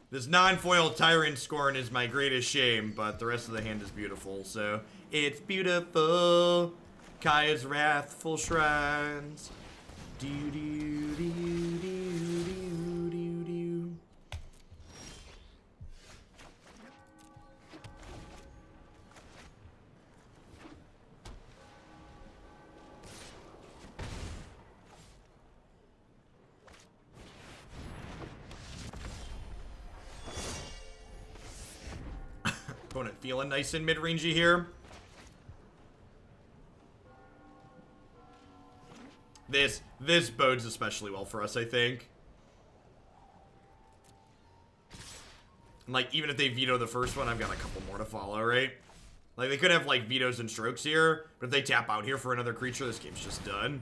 This non-foil Tyrant Scorn is my greatest shame, but the rest of the hand is beautiful, so it's beautiful. Kaya's Wrathful Shrines. Do do do do do do do. Opponent feeling nice and mid-rangey here. This bodes especially well for us, I think. And, like, even if they veto the first one, I've got a couple more to follow, right? Like, they could have, like, vetoes and strokes here, but if they tap out here for another creature, this game's just done.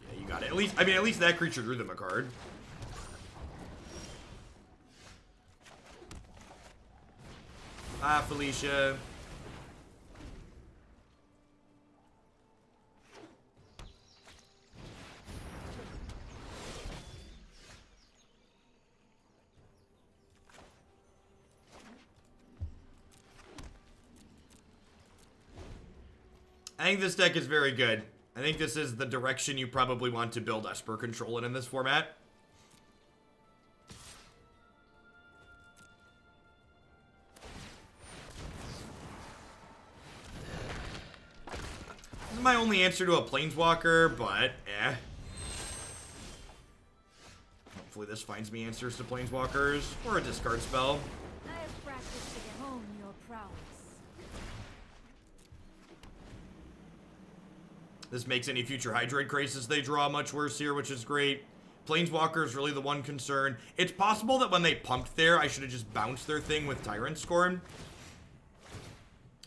Yeah, you got it. At least that creature drew them a card. Ah, Felicia. I think this deck is very good. I think this is the direction you probably want to build Esper control in this format. This is my only answer to a Planeswalker, but Hopefully this finds me answers to Planeswalkers, or a discard spell. I have practiced to get home your prowess. This makes any future Hydroid crisis they draw much worse here, which is great. Planeswalker is really the one concern. It's possible that when they pumped there, I should have just bounced their thing with Tyrant Scorn.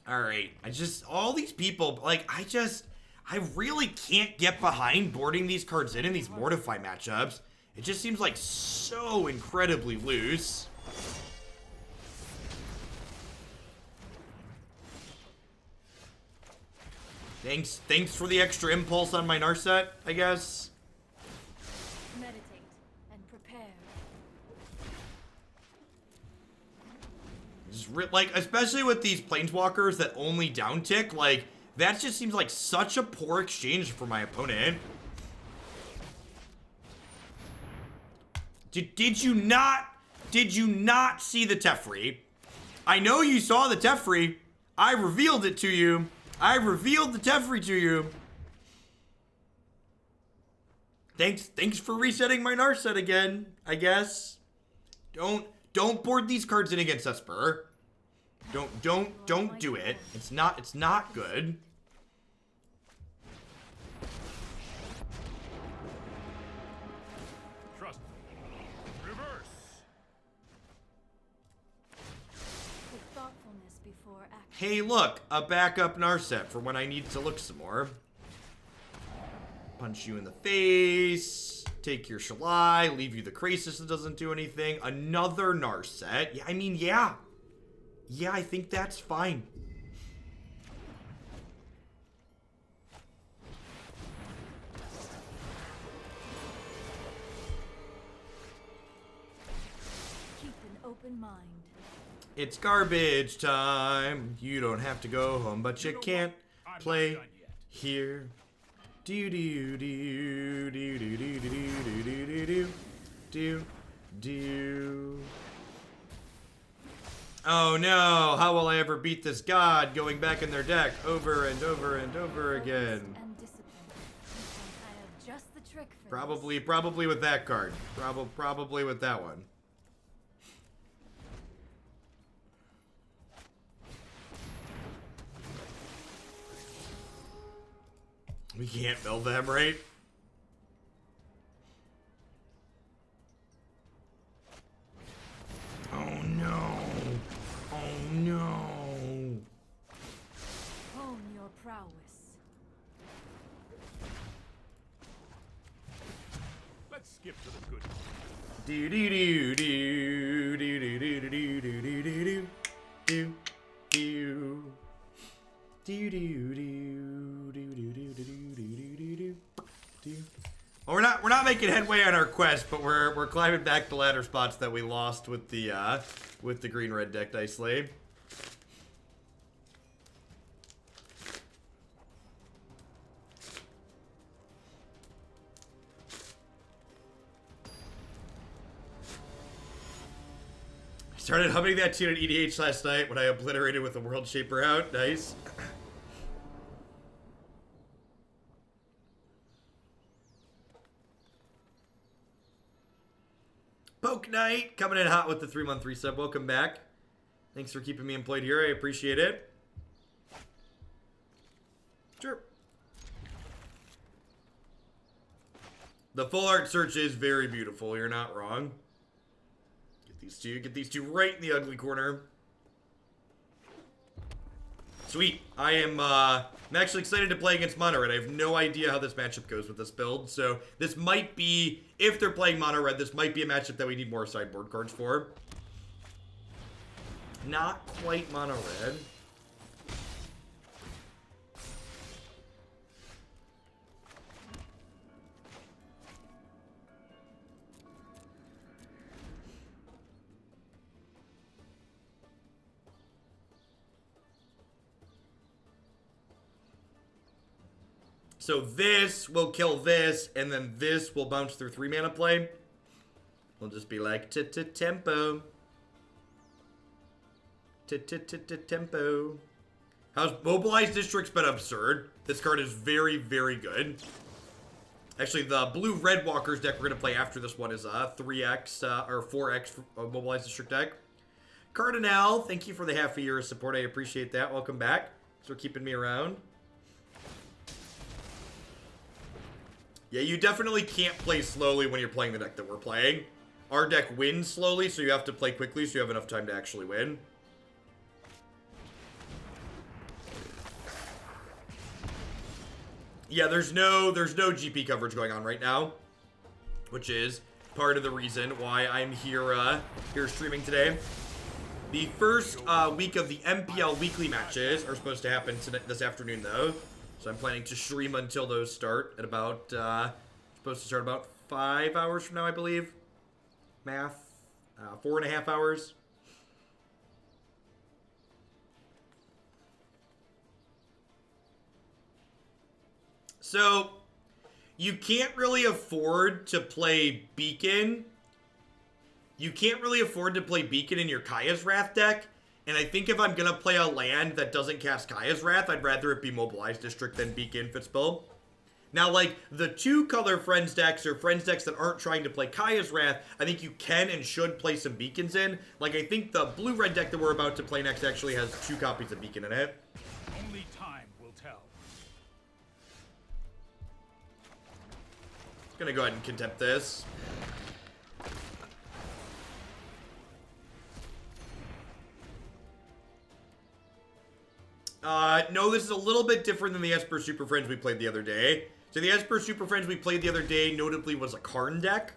Alright, all these people, like, I really can't get behind boarding these cards in these Mortify matchups. It just seems like so incredibly loose. Thanks for the extra impulse on my Narset, I guess. Meditate and prepare. Like, especially with these Planeswalkers that only downtick, like, that just seems like such a poor exchange for my opponent. Did you not see the Teferi? I know you saw the Teferi. I revealed it to you. I revealed the Teferi to you. Thanks for resetting my Narset again, I guess. Don't board these cards in against Esper. Don't do it. It's not good. Trust me. Reverse. With thoughtfulness before action. Hey, look, a backup Narset for when I need to look some more. Punch you in the face. Take your Shalai. Leave you the Krasis that doesn't do anything. Another Narset. Yeah, I mean, yeah. Yeah, I think that's fine. Keep an open mind. It's garbage time. You don't have to go home, but you can't play here. Do do do do do do do do do do do. Oh no, how will I ever beat this god going back in their deck over and over and over again? And discipline. I have just the trick for Probably with that card. Probably with that one. We can't mill them, right? Oh no. Oh no. hone your prowess. Let's skip to the good. Do do do do do do do do do do do do do do do do do do. Well, we're not making headway on our quest, but we're climbing back the ladder spots that we lost with the green red deck dice slave. Started humming that tune at EDH last night when I obliterated with the World Shaper out. Nice. Poke Knight coming in hot with the 3-month resub. Welcome back. Thanks for keeping me employed here. I appreciate it. Sure. The full art search is very beautiful. You're not wrong. Get these two right in the ugly corner. Sweet. I'm actually excited to play against Mono Red. I have no idea how this matchup goes with this build. So this might be, if they're playing Mono Red, this might be a matchup that we need more sideboard cards for. Not quite Mono Red. So this will kill this, and then this will bounce through 3 mana play. We'll just be like, tempo. Tempo. How's Mobilized District's been absurd. This card is very, very good. Actually, the blue-red Walkers deck we're going to play after this one is a 3x, or 4x Mobilized District deck. Cardinal, thank you for the half a year of support. I appreciate that. Welcome back. Thanks for keeping me around. Yeah, you definitely can't play slowly when you're playing the deck that we're playing. Our deck wins slowly, so you have to play quickly so you have enough time to actually win. Yeah, there's no GP coverage going on right now, which is part of the reason why I'm here streaming today. The first week of the MPL weekly matches are supposed to happen this afternoon, though. So I'm planning to stream until those start at about, supposed to start about 5 hours from now, I believe. Math. 4.5 hours. So, you can't really afford to play Beacon. You can't really afford to play Beacon in your Kaya's Wrath deck. And I think if I'm going to play a land that doesn't cast Kaya's Wrath, I'd rather it be Mobilized District than Beacon Fitzbill. Now, like, the 2-color Friends decks or Friends decks that aren't trying to play Kaya's Wrath, I think you can and should play some Beacons in. Like, I think the blue-red deck that we're about to play next actually has 2 copies of Beacon in it. Only time will tell. Gonna go ahead and Contempt this. No, this is a little bit different than the Esper Super Friends we played the other day. So the Esper Super Friends we played the other day notably was a Karn deck.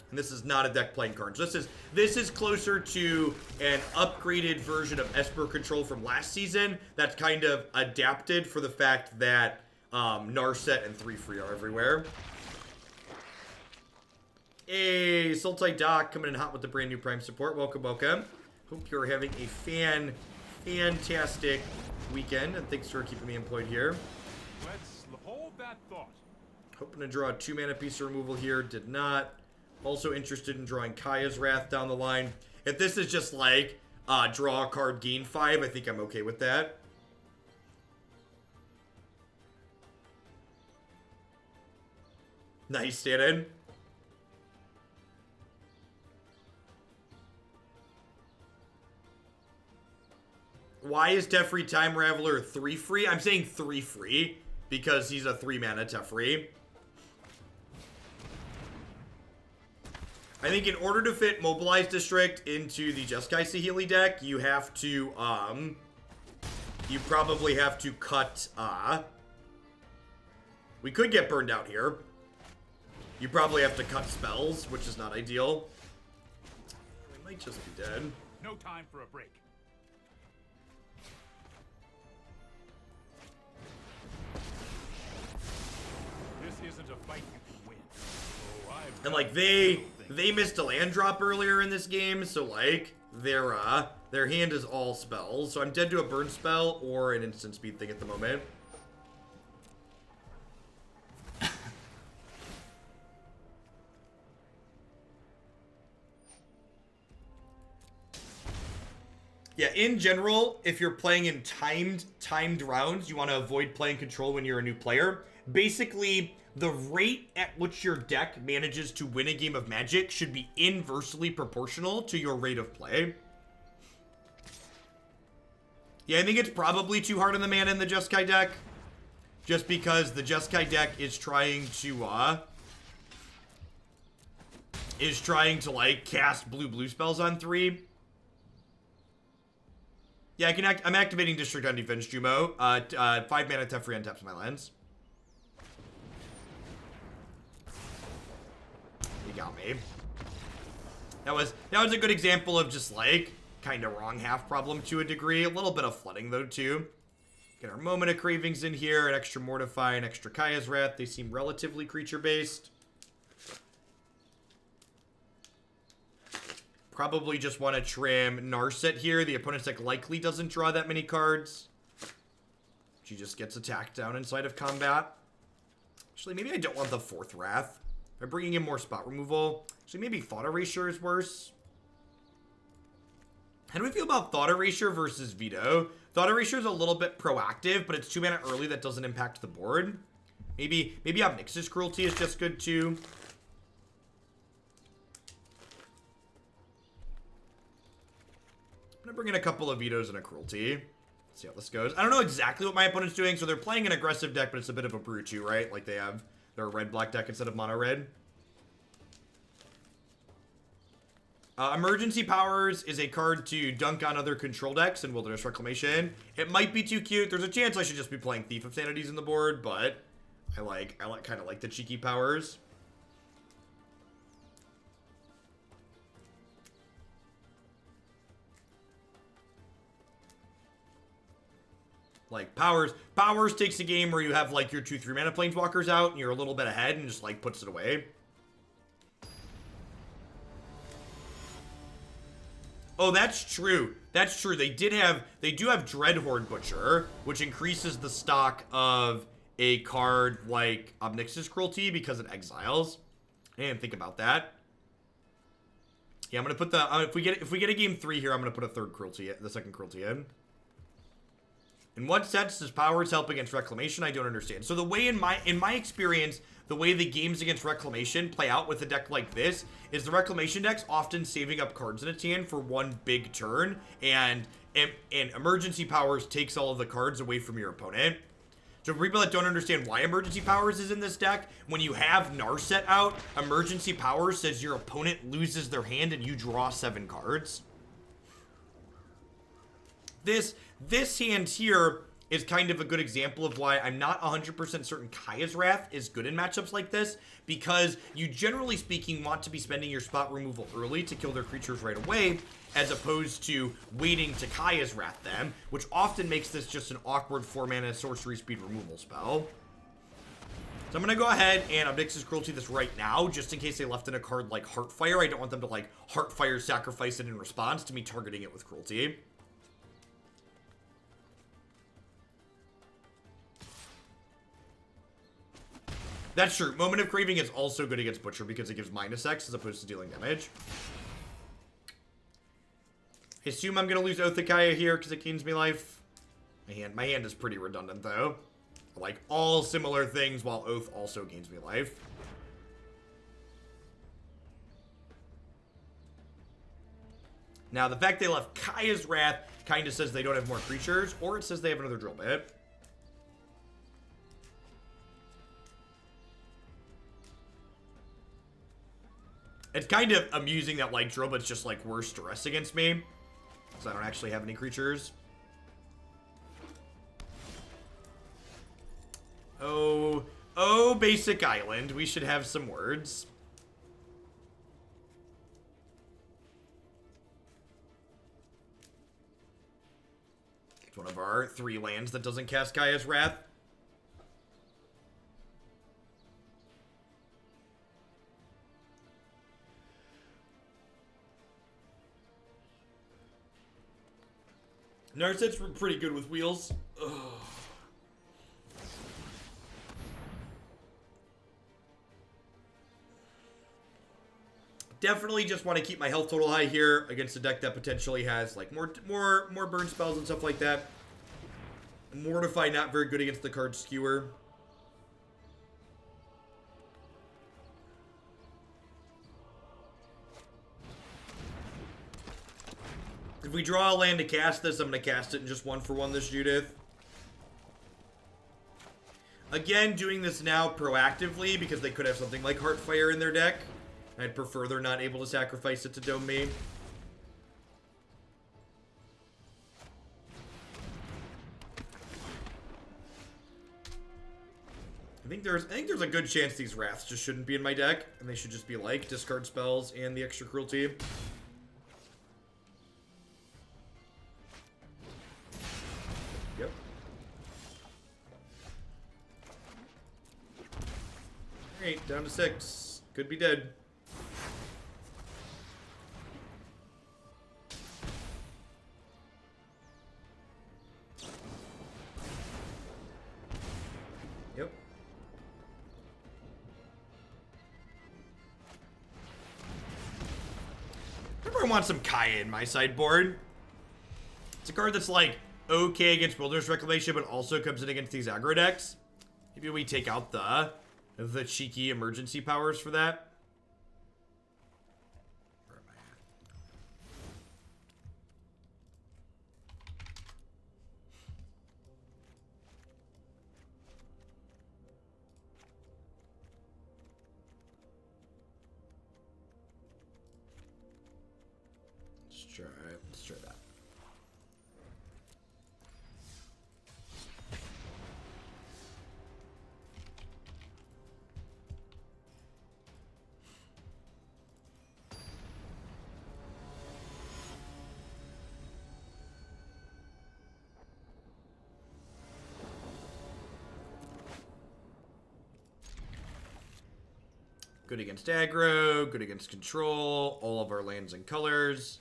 And this is not a deck playing Karn. So this is closer to an upgraded version of Esper Control from last season that's kind of adapted for the fact that Narset and 3-free are everywhere. Hey, Sultai Doc coming in hot with the brand new Prime support. Welcome, welcome. Hope you're having a fantastic weekend, and thanks for keeping me employed here. Let's hold that thought. Hoping to draw a 2-mana piece of removal here. Did not. Also interested in drawing Kaya's Wrath down the line. If this is just like draw a card, gain 5, I think I'm okay with that. Nice, stand-in. Why is Teferi Time Raveler 3-free? I'm saying 3-free because he's a 3-mana Teferi. I think in order to fit Mobilized District into the Jeskai Saheeli deck, you have to, you probably have to cut, we could get burned out here. You probably have to cut spells, which is not ideal. We might just be dead. No time for a break. This isn't a fight you can win. Oh, And like they missed a land drop earlier in this game, so like their hand is all spells. So I'm dead to a burn spell or an instant speed thing at the moment. Yeah, in general, if you're playing in timed rounds, you want to avoid playing control when you're a new player. Basically, the rate at which your deck manages to win a game of Magic should be inversely proportional to your rate of play. Yeah, I think it's probably too hard on the mana in the Jeskai deck. Just because the Jeskai deck is trying to like cast blue spells on 3. Yeah, I'm activating District on defense, Jumo. 5 mana Teferi untaps my lands. You got me. That was a good example of just like kind of wrong half problem to a degree. A little bit of flooding though too. Get our Moment of Cravings in here, an extra Mortify, an extra Kaya's Wrath. They seem relatively creature based. Probably just want to trim Narset here. The opponent's deck likely doesn't draw that many cards. She just gets attacked down inside of combat. Actually, maybe I don't want the 4th Wrath. By bringing in more spot removal. Actually, maybe Thought Erasure is worse. How do we feel about Thought Erasure versus Veto? Thought Erasure is a little bit proactive, but it's 2 mana early that doesn't impact the board. Maybe Nixilis Cruelty is just good too. I'm gonna bring in a couple of Vetoes and a Cruelty. See how this goes. I don't know exactly what my opponent's doing, so they're playing an aggressive deck, but it's a bit of a brew too, right? Like they have They're a red-black deck instead of mono-red. Emergency Powers is a card to dunk on other control decks in Wilderness Reclamation. It might be too cute. There's a chance I should just be playing Thief of Sanities in the board, but I kind of like the cheeky powers. Like, Powers takes a game where you have, like, your 2/3 mana Planeswalkers out, and you're a little bit ahead, and just, like, puts it away. Oh, that's true. That's true. They do have Dreadhorde Butcher, which increases the stock of a card like Nixilis Cruelty because it exiles. I didn't think about that. Yeah, I'm gonna put the if we get a game 3 here, I'm gonna put the second Cruelty in. In what sense does Powers help against Reclamation? I don't understand. So the way in my experience, the way the games against Reclamation play out with a deck like this is the Reclamation deck's often saving up cards in its hand for one big turn, and Emergency Powers takes all of the cards away from your opponent. So for people that don't understand why Emergency Powers is in this deck, when you have Narset out, Emergency Powers says your opponent loses their hand and you draw 7 cards. This hand here is kind of a good example of why I'm not 100% certain Kaya's Wrath is good in matchups like this, because you, generally speaking, want to be spending your spot removal early to kill their creatures right away, as opposed to waiting to Kaya's Wrath them, which often makes this just an awkward 4-mana sorcery speed removal spell. So I'm going to go ahead and Nixilis Cruelty this right now, just in case they left in a card like Heartfire. I don't want them to, like, Heartfire sacrifice it in response to me targeting it with Cruelty. That's true. Moment of Craving is also good against Butcher because it gives -X as opposed to dealing damage. I assume I'm going to lose Oath of Kaya here because it gains me life. My hand is pretty redundant, though. I like all similar things while Oath also gains me life. Now, the fact they left Kaya's Wrath kind of says they don't have more creatures, or it says they have another drill bit. It's kind of amusing that, like, drill bit's just, like, worse duress against me. So I don't actually have any creatures. Oh, basic island. We should have some words. It's one of our 3 lands that doesn't cast Kaya's Wrath. Narset's pretty good with wheels. Ugh. Definitely just want to keep my health total high here against a deck that potentially has like more burn spells and stuff like that. Mortify not very good against the card Skewer. If we draw a land to cast this, I'm going to cast it in just 1-for-1 this Judith. Again, doing this now proactively because they could have something like Heartfire in their deck. I'd prefer they're not able to sacrifice it to dome me. I think there's a good chance these Wraths just shouldn't be in my deck, and they should just be like discard spells and the extra Cruelty. Yep. Alright, down to 6. Could be dead. Yep. Everyone wants some Kaya in my sideboard. It's a card that's like okay against Wilderness Reclamation, but also comes in against these aggro decks. Maybe we take out the cheeky emergency powers for that. Where am I Sure, alright, let's try that. Good against aggro, good against control, all of our lands and colors.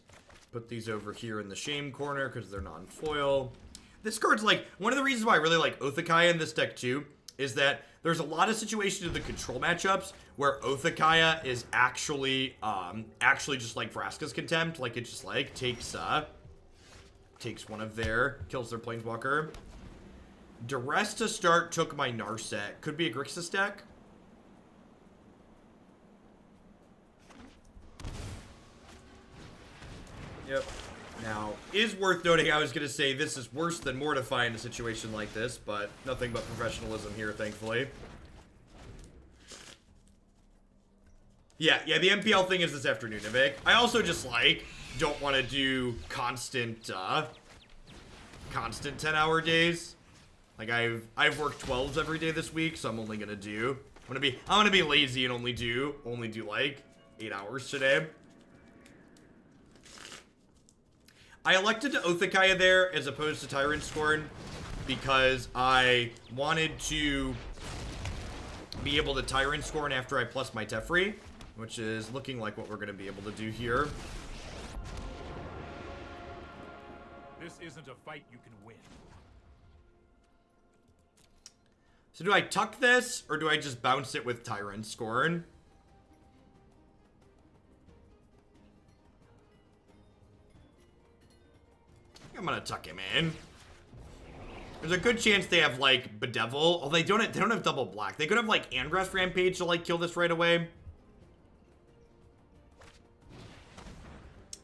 Put these over here in the shame corner because they're non-foil. This card's like, one of the reasons why I really like Oathakaya in this deck too, is that there's a lot of situations in the control matchups where Oathakaya is actually just like Vraska's Contempt. Like it just like takes one of their, kills their Planeswalker. Duress to start took my Narset. Could be a Grixis deck. Yep. Now, is worth noting, I was going to say this is worse than Mortify in a situation like this, but nothing but professionalism here, thankfully. Yeah, the MPL thing is this afternoon, Nivik. I also just, like, don't want to do constant 10-hour days. Like, I've worked 12s every day this week, so I'm only going to do... I'm gonna be lazy and only do, like, 8 hours today. I elected to Oathakaya there as opposed to Tyrant Scorn because I wanted to be able to Tyrant Scorn after I plus my Teferi, which is looking like what we're going to be able to do here. This isn't a fight you can win. So do I tuck this or do I just bounce it with Tyrant Scorn? I'm gonna tuck him in. There's a good chance they have like Bedevil. Oh, they don't have double black. They could have like Angrass Rampage to like kill this right away.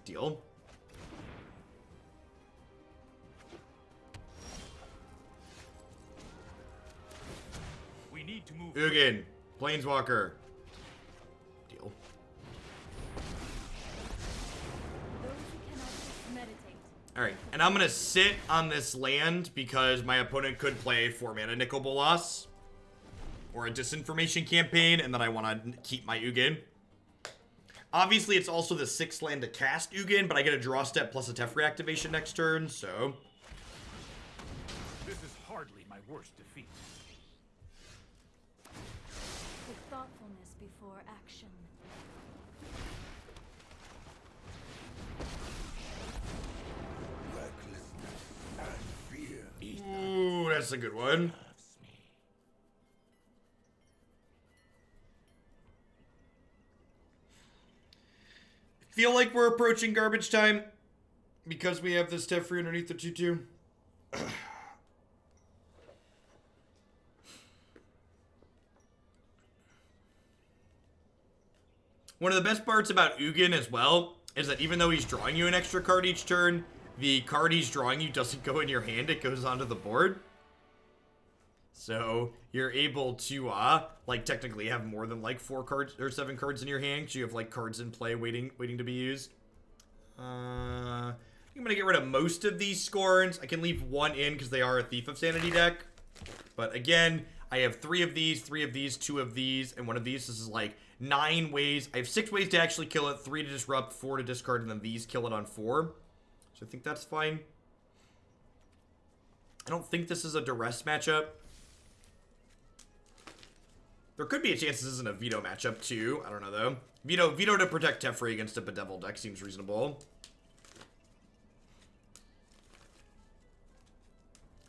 Deal. We need to move. Ugin, Planeswalker. Deal. Those who cannot just meditate. Alright, and I'm gonna sit on this land because my opponent could play 4-mana Nicol Bolas or a Disinformation Campaign, and then I want to keep my Ugin. Obviously, it's also the 6th land to cast Ugin, but I get a draw step plus a Teferi activation next turn, so... This is hardly my worst defeat. With thoughtfulness before action. Ooh, that's a good one. Feel like we're approaching garbage time because we have this Teferi underneath the 2-2. One of the best parts about Ugin as well is that even though he's drawing you an extra card each turn, the card he's drawing you doesn't go in your hand, it goes onto the board. So you're able to, like, technically have more than, like, 4 cards or 7 cards in your hand, because you have, like, cards in play waiting to be used. I'm going to get rid of most of these Scorns. I can leave 1 in because they are a Thief of Sanity deck. But again, I have 3 of these, 2 of these, and 1 of these. This is, like, 9 ways. I have 6 ways to actually kill it, 3 to disrupt, 4 to discard, and then these kill it on 4. So I think that's fine. I don't think this is a duress matchup. There could be a chance this isn't a veto matchup too. I don't know though. Veto to protect Teferi against a Bedevil deck seems reasonable.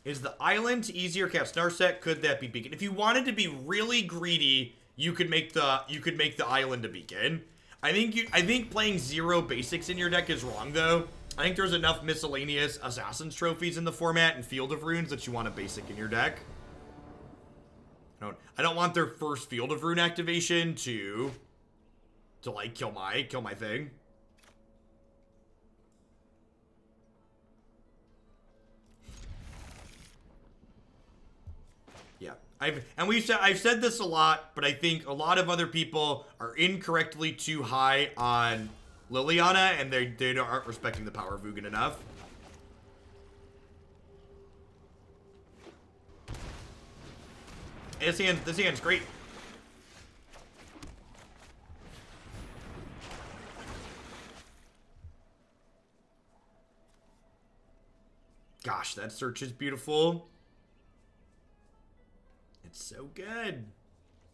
Is the island easier cast Narset? Could that be beacon? If you wanted to be really greedy, you could make the island a beacon. I think playing 0 basics in your deck is wrong though. I think there's enough miscellaneous Assassin's trophies in the format and Field of Runes that you want a basic in your deck. I don't want their first Field of Rune activation to like kill my thing. Yeah. I've said this a lot, but I think a lot of other people are incorrectly too high on Liliana, and they aren't respecting the power of Ugin enough. Hey, this hand's great. Gosh, that search is beautiful. It's so good.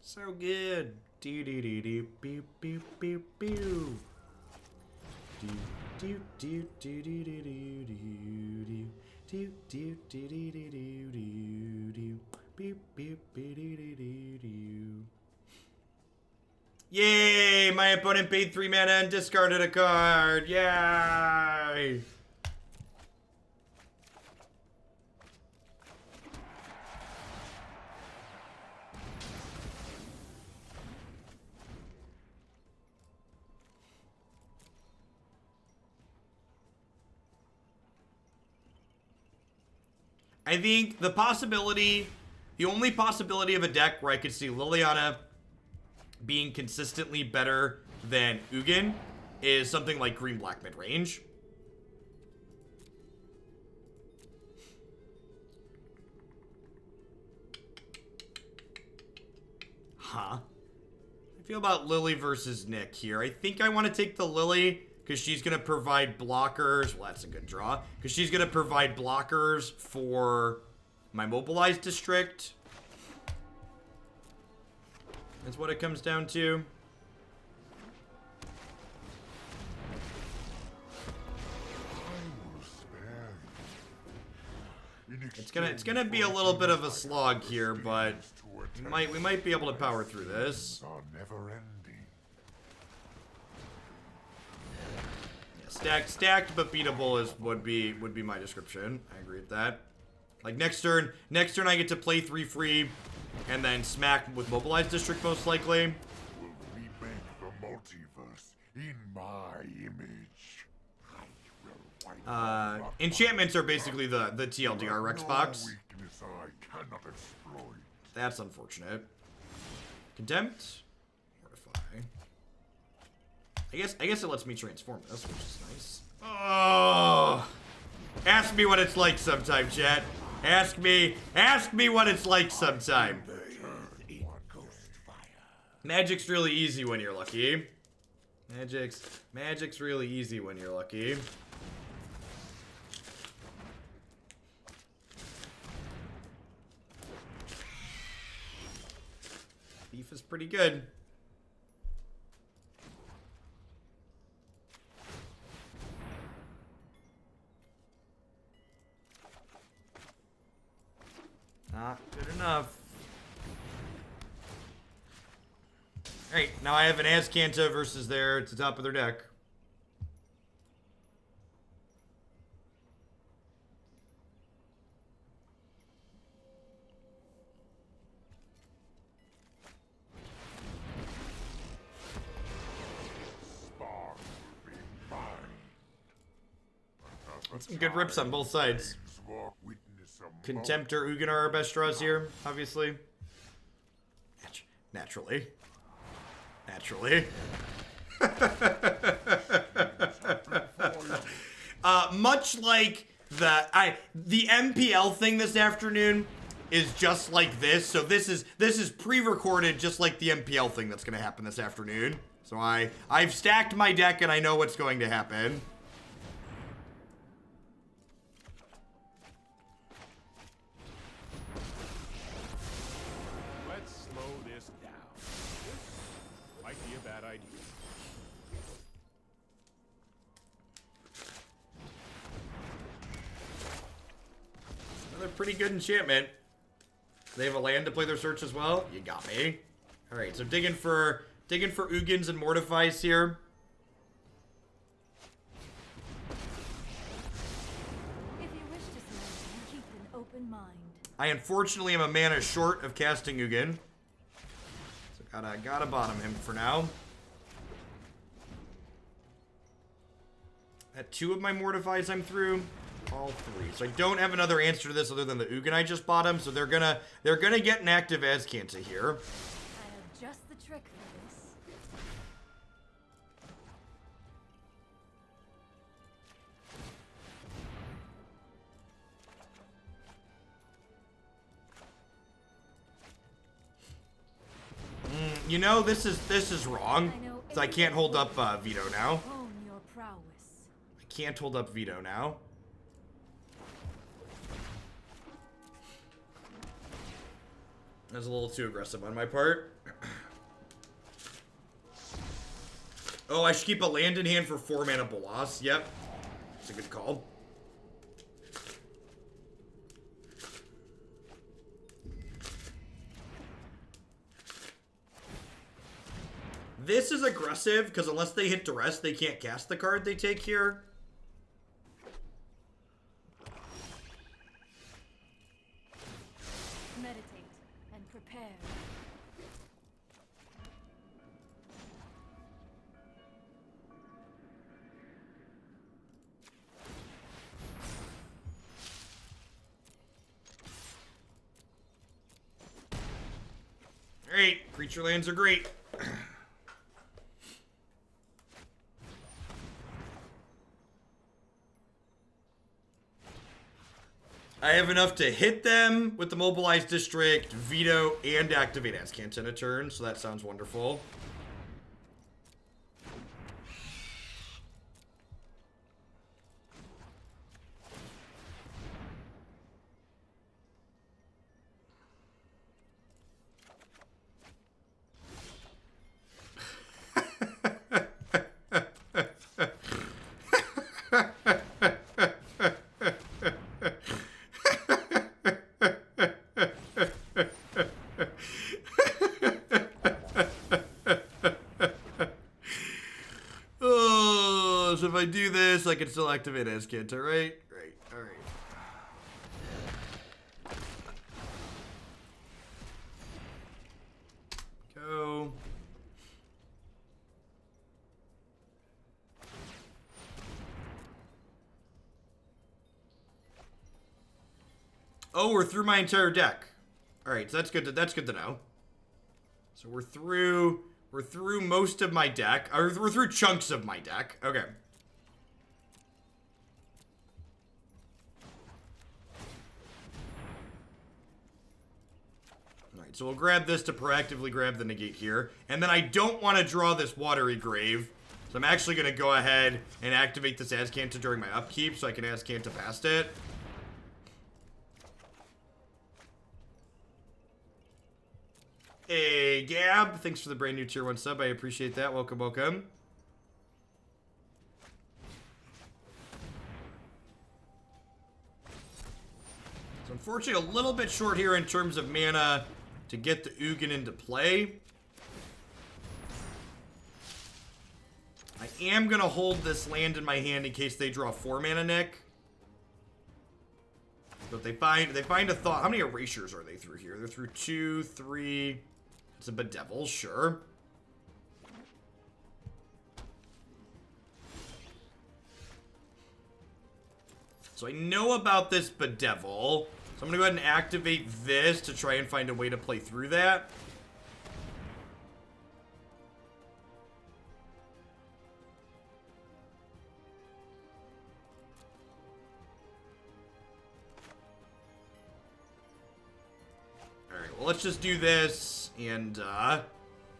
So good. Do do do do beep beep beep beep. Do do do do do do do do do do do do do do beep beep beep do do do. Yay! My opponent paid 3 mana and discarded a card. Yay! I think the only possibility of a deck where I could see Liliana being consistently better than Ugin is something like green-black mid-range. Huh. I feel about Lily versus Nick here. I think I want to take the Lily because she's going to provide blockers. Well, that's a good draw. Because she's going to provide blockers for my Mobilized District. That's what it comes down to. It's gonna be a little bit of a slog here, but we might be able to power through this. Stacked but beatable would be my description. I agree with that. Like next turn I get to play 3 free, and then smack with Mobilized District most likely. Will remake the multiverse in my image. Enchantments are basically the TLDR Rex box. Weakness I cannot exploit. That's unfortunate. Contempt, Mortify. I guess it lets me transform this, which is nice. Oh, ask me what it's like sometime, chat. Ask me what it's like sometime. Magic's really easy when you're lucky. Magic's really easy when you're lucky. Beef is pretty good. Not good enough. Alright, now I have an Azcanta versus there at the top of their deck. Some good rips on both sides. Contempt or Ugin are our best draws here, obviously. Naturally. Much like the MPL thing this afternoon is just like this. So this is pre-recorded, just like the MPL thing that's going to happen this afternoon. So I've stacked my deck and I know what's going to happen. Pretty good enchantment. They have a land to play their search as well. You got me. All right, so digging for Ugins and Mortifies here. If you wish to surrender, keep an open mind. I unfortunately am a mana short of casting Ugin, so gotta bottom him for now. At 2 of my Mortifies I'm through. All 3. So I don't have another answer to this other than the Ugin I just bought him. So they're gonna get an active Azcanta here. I have just the trick for this. You know, this is wrong. So I can't hold up Veto now. Own your prowess. I can't hold up Veto now. That's a little too aggressive on my part. Oh, I should keep a land in hand for 4 mana Bolas. Yep. That's a good call. This is aggressive, because unless they hit Duress, they can't cast the card they take here. Meditate and prepare. Great. Creature lands are great. I have enough to hit them with the Mobilized District, Veto, and activate Azcanta in a turn, so that sounds wonderful. If I do this, I can still activate Azcanta, right? Right, alright. Go. Oh, we're through my entire deck. Alright, so that's good to know. So we're through most of my deck. Or we're through chunks of my deck. Okay. Alright, so we'll grab this to proactively grab the negate here. And then I don't want to draw this Watery Grave. So I'm actually going to go ahead and activate this Azcanta during my upkeep so I can Azcanta past it. Hey, Gab. Thanks for the brand new tier 1 sub. I appreciate that. Welcome, welcome. So unfortunately, a little bit short here in terms of mana to get the Ugin into play. I am going to hold this land in my hand in case they draw 4 mana, Nick. But they find a thought. How many erasures are they through here? They're through 2, 3. It's a bedevil, sure. So I know about this bedevil. So I'm going to go ahead and activate this to try and find a way to play through that. Alright, well, let's just do this and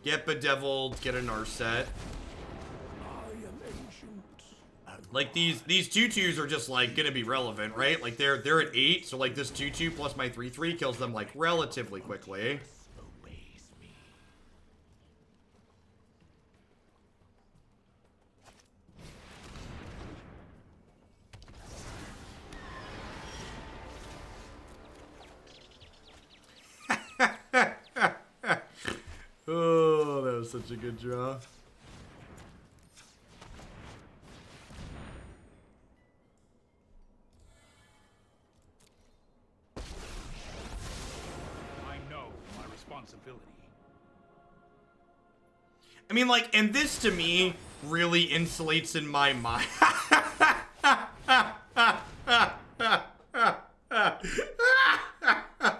get bedeviled, get a Narset. Like these 2/2s are just like gonna be relevant, right? Like they're at 8, so like this 2/2 plus my 3/3 kills them like relatively quickly. Oh, that was such a good draw. I mean, like, and this to me really insulates in my mind.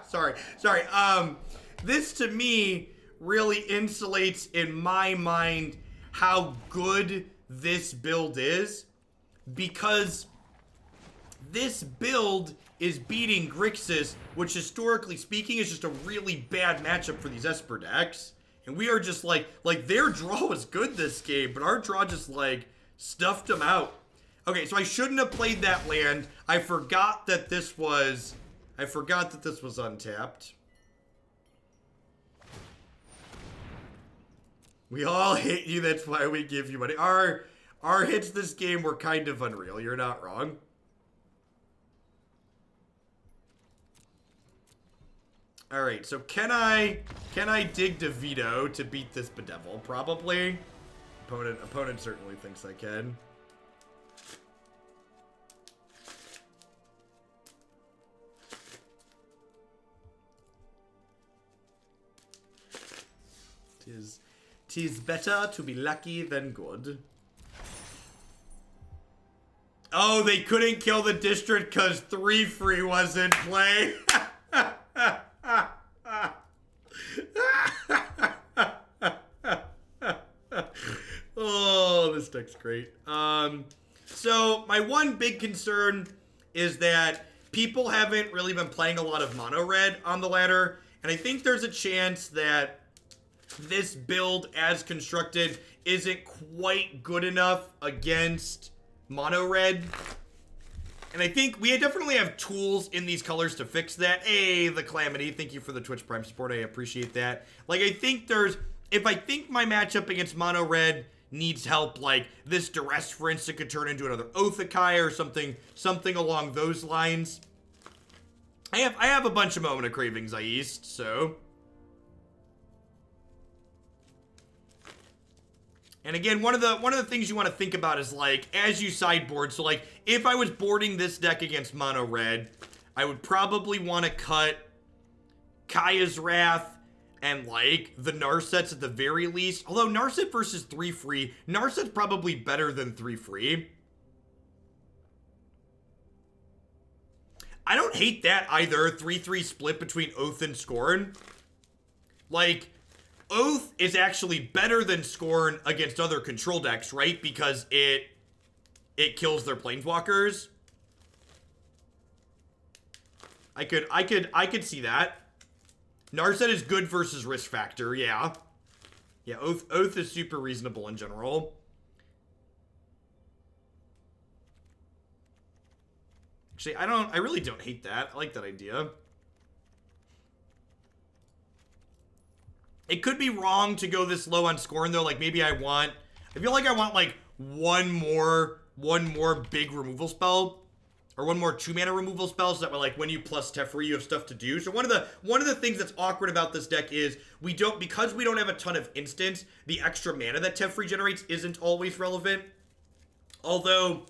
Sorry. This to me really insulates in my mind how good this build is, because this build is beating Grixis, which historically speaking is just a really bad matchup for these Esper decks. And we are just like their draw was good this game, but our draw just like stuffed them out. Okay, so I shouldn't have played that land. I forgot that this was untapped. We all hate you, that's why we give you money. Our hits this game were kind of unreal. You're not wrong. All right, so can I dig to Veto to beat this Bedevil? Probably. Opponent certainly thinks I can. Tis better to be lucky than good. Oh, they couldn't kill the district because 3 free was in play. Oh, this deck's great. So my one big concern is that people haven't really been playing a lot of mono red on the ladder, and I think there's a chance that this build as constructed isn't quite good enough against mono red. And I think we definitely have tools in these colors to fix that. Hey, the Calamity, thank you for the Twitch Prime support. I appreciate that. Like, I think if I think my matchup against mono red needs help, like this Duress, for instance, could turn into another Oathakaya or something along those lines. I have a bunch of Moment of Cravings I east, so. And again, one of the things you want to think about is like as you sideboard. So like if I was boarding this deck against mono red, I would probably want to cut Kaya's Wrath and like the Narsets at the very least. Although Narset versus 3 free, Narset's probably better than 3 free. I don't hate that either. 3/3 split between Oath and Scorn. Like, Oath is actually better than Scorn against other control decks, right? Because it kills their planeswalkers. I could see that. Narset is good versus risk factor, yeah. Yeah, Oath is super reasonable in general. Actually, I really don't hate that. I like that idea. It could be wrong to go this low on Scorn though. Like maybe I feel like I want like one more big removal spell, or one more 2-mana removal spell, so that way, like when you plus Teferi, you have stuff to do. So one of the things that's awkward about this deck is because we don't have a ton of instants, the extra mana that Teferi generates isn't always relevant. Although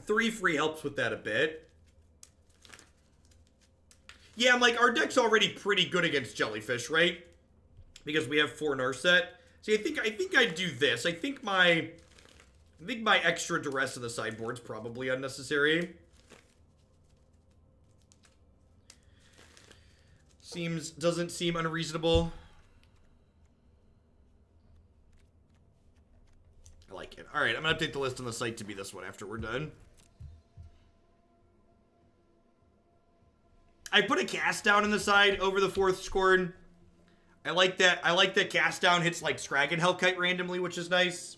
3 free helps with that a bit. Yeah, I'm like, our deck's already pretty good against Jellyfish, right? Because we have 4 Narset. See, I think I'd do this. I think my extra Duress in the sideboard's probably unnecessary. Doesn't seem unreasonable. I like it. Alright, I'm gonna update the list on the site to be this one after we're done. I put a cast down in the side over the 4th Scorn. I like that cast down hits like Scrag and Hellkite randomly, which is nice.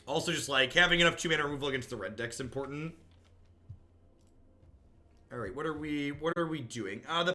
Also just like having enough 2-mana removal against the red deck's important. Alright, what are we doing? The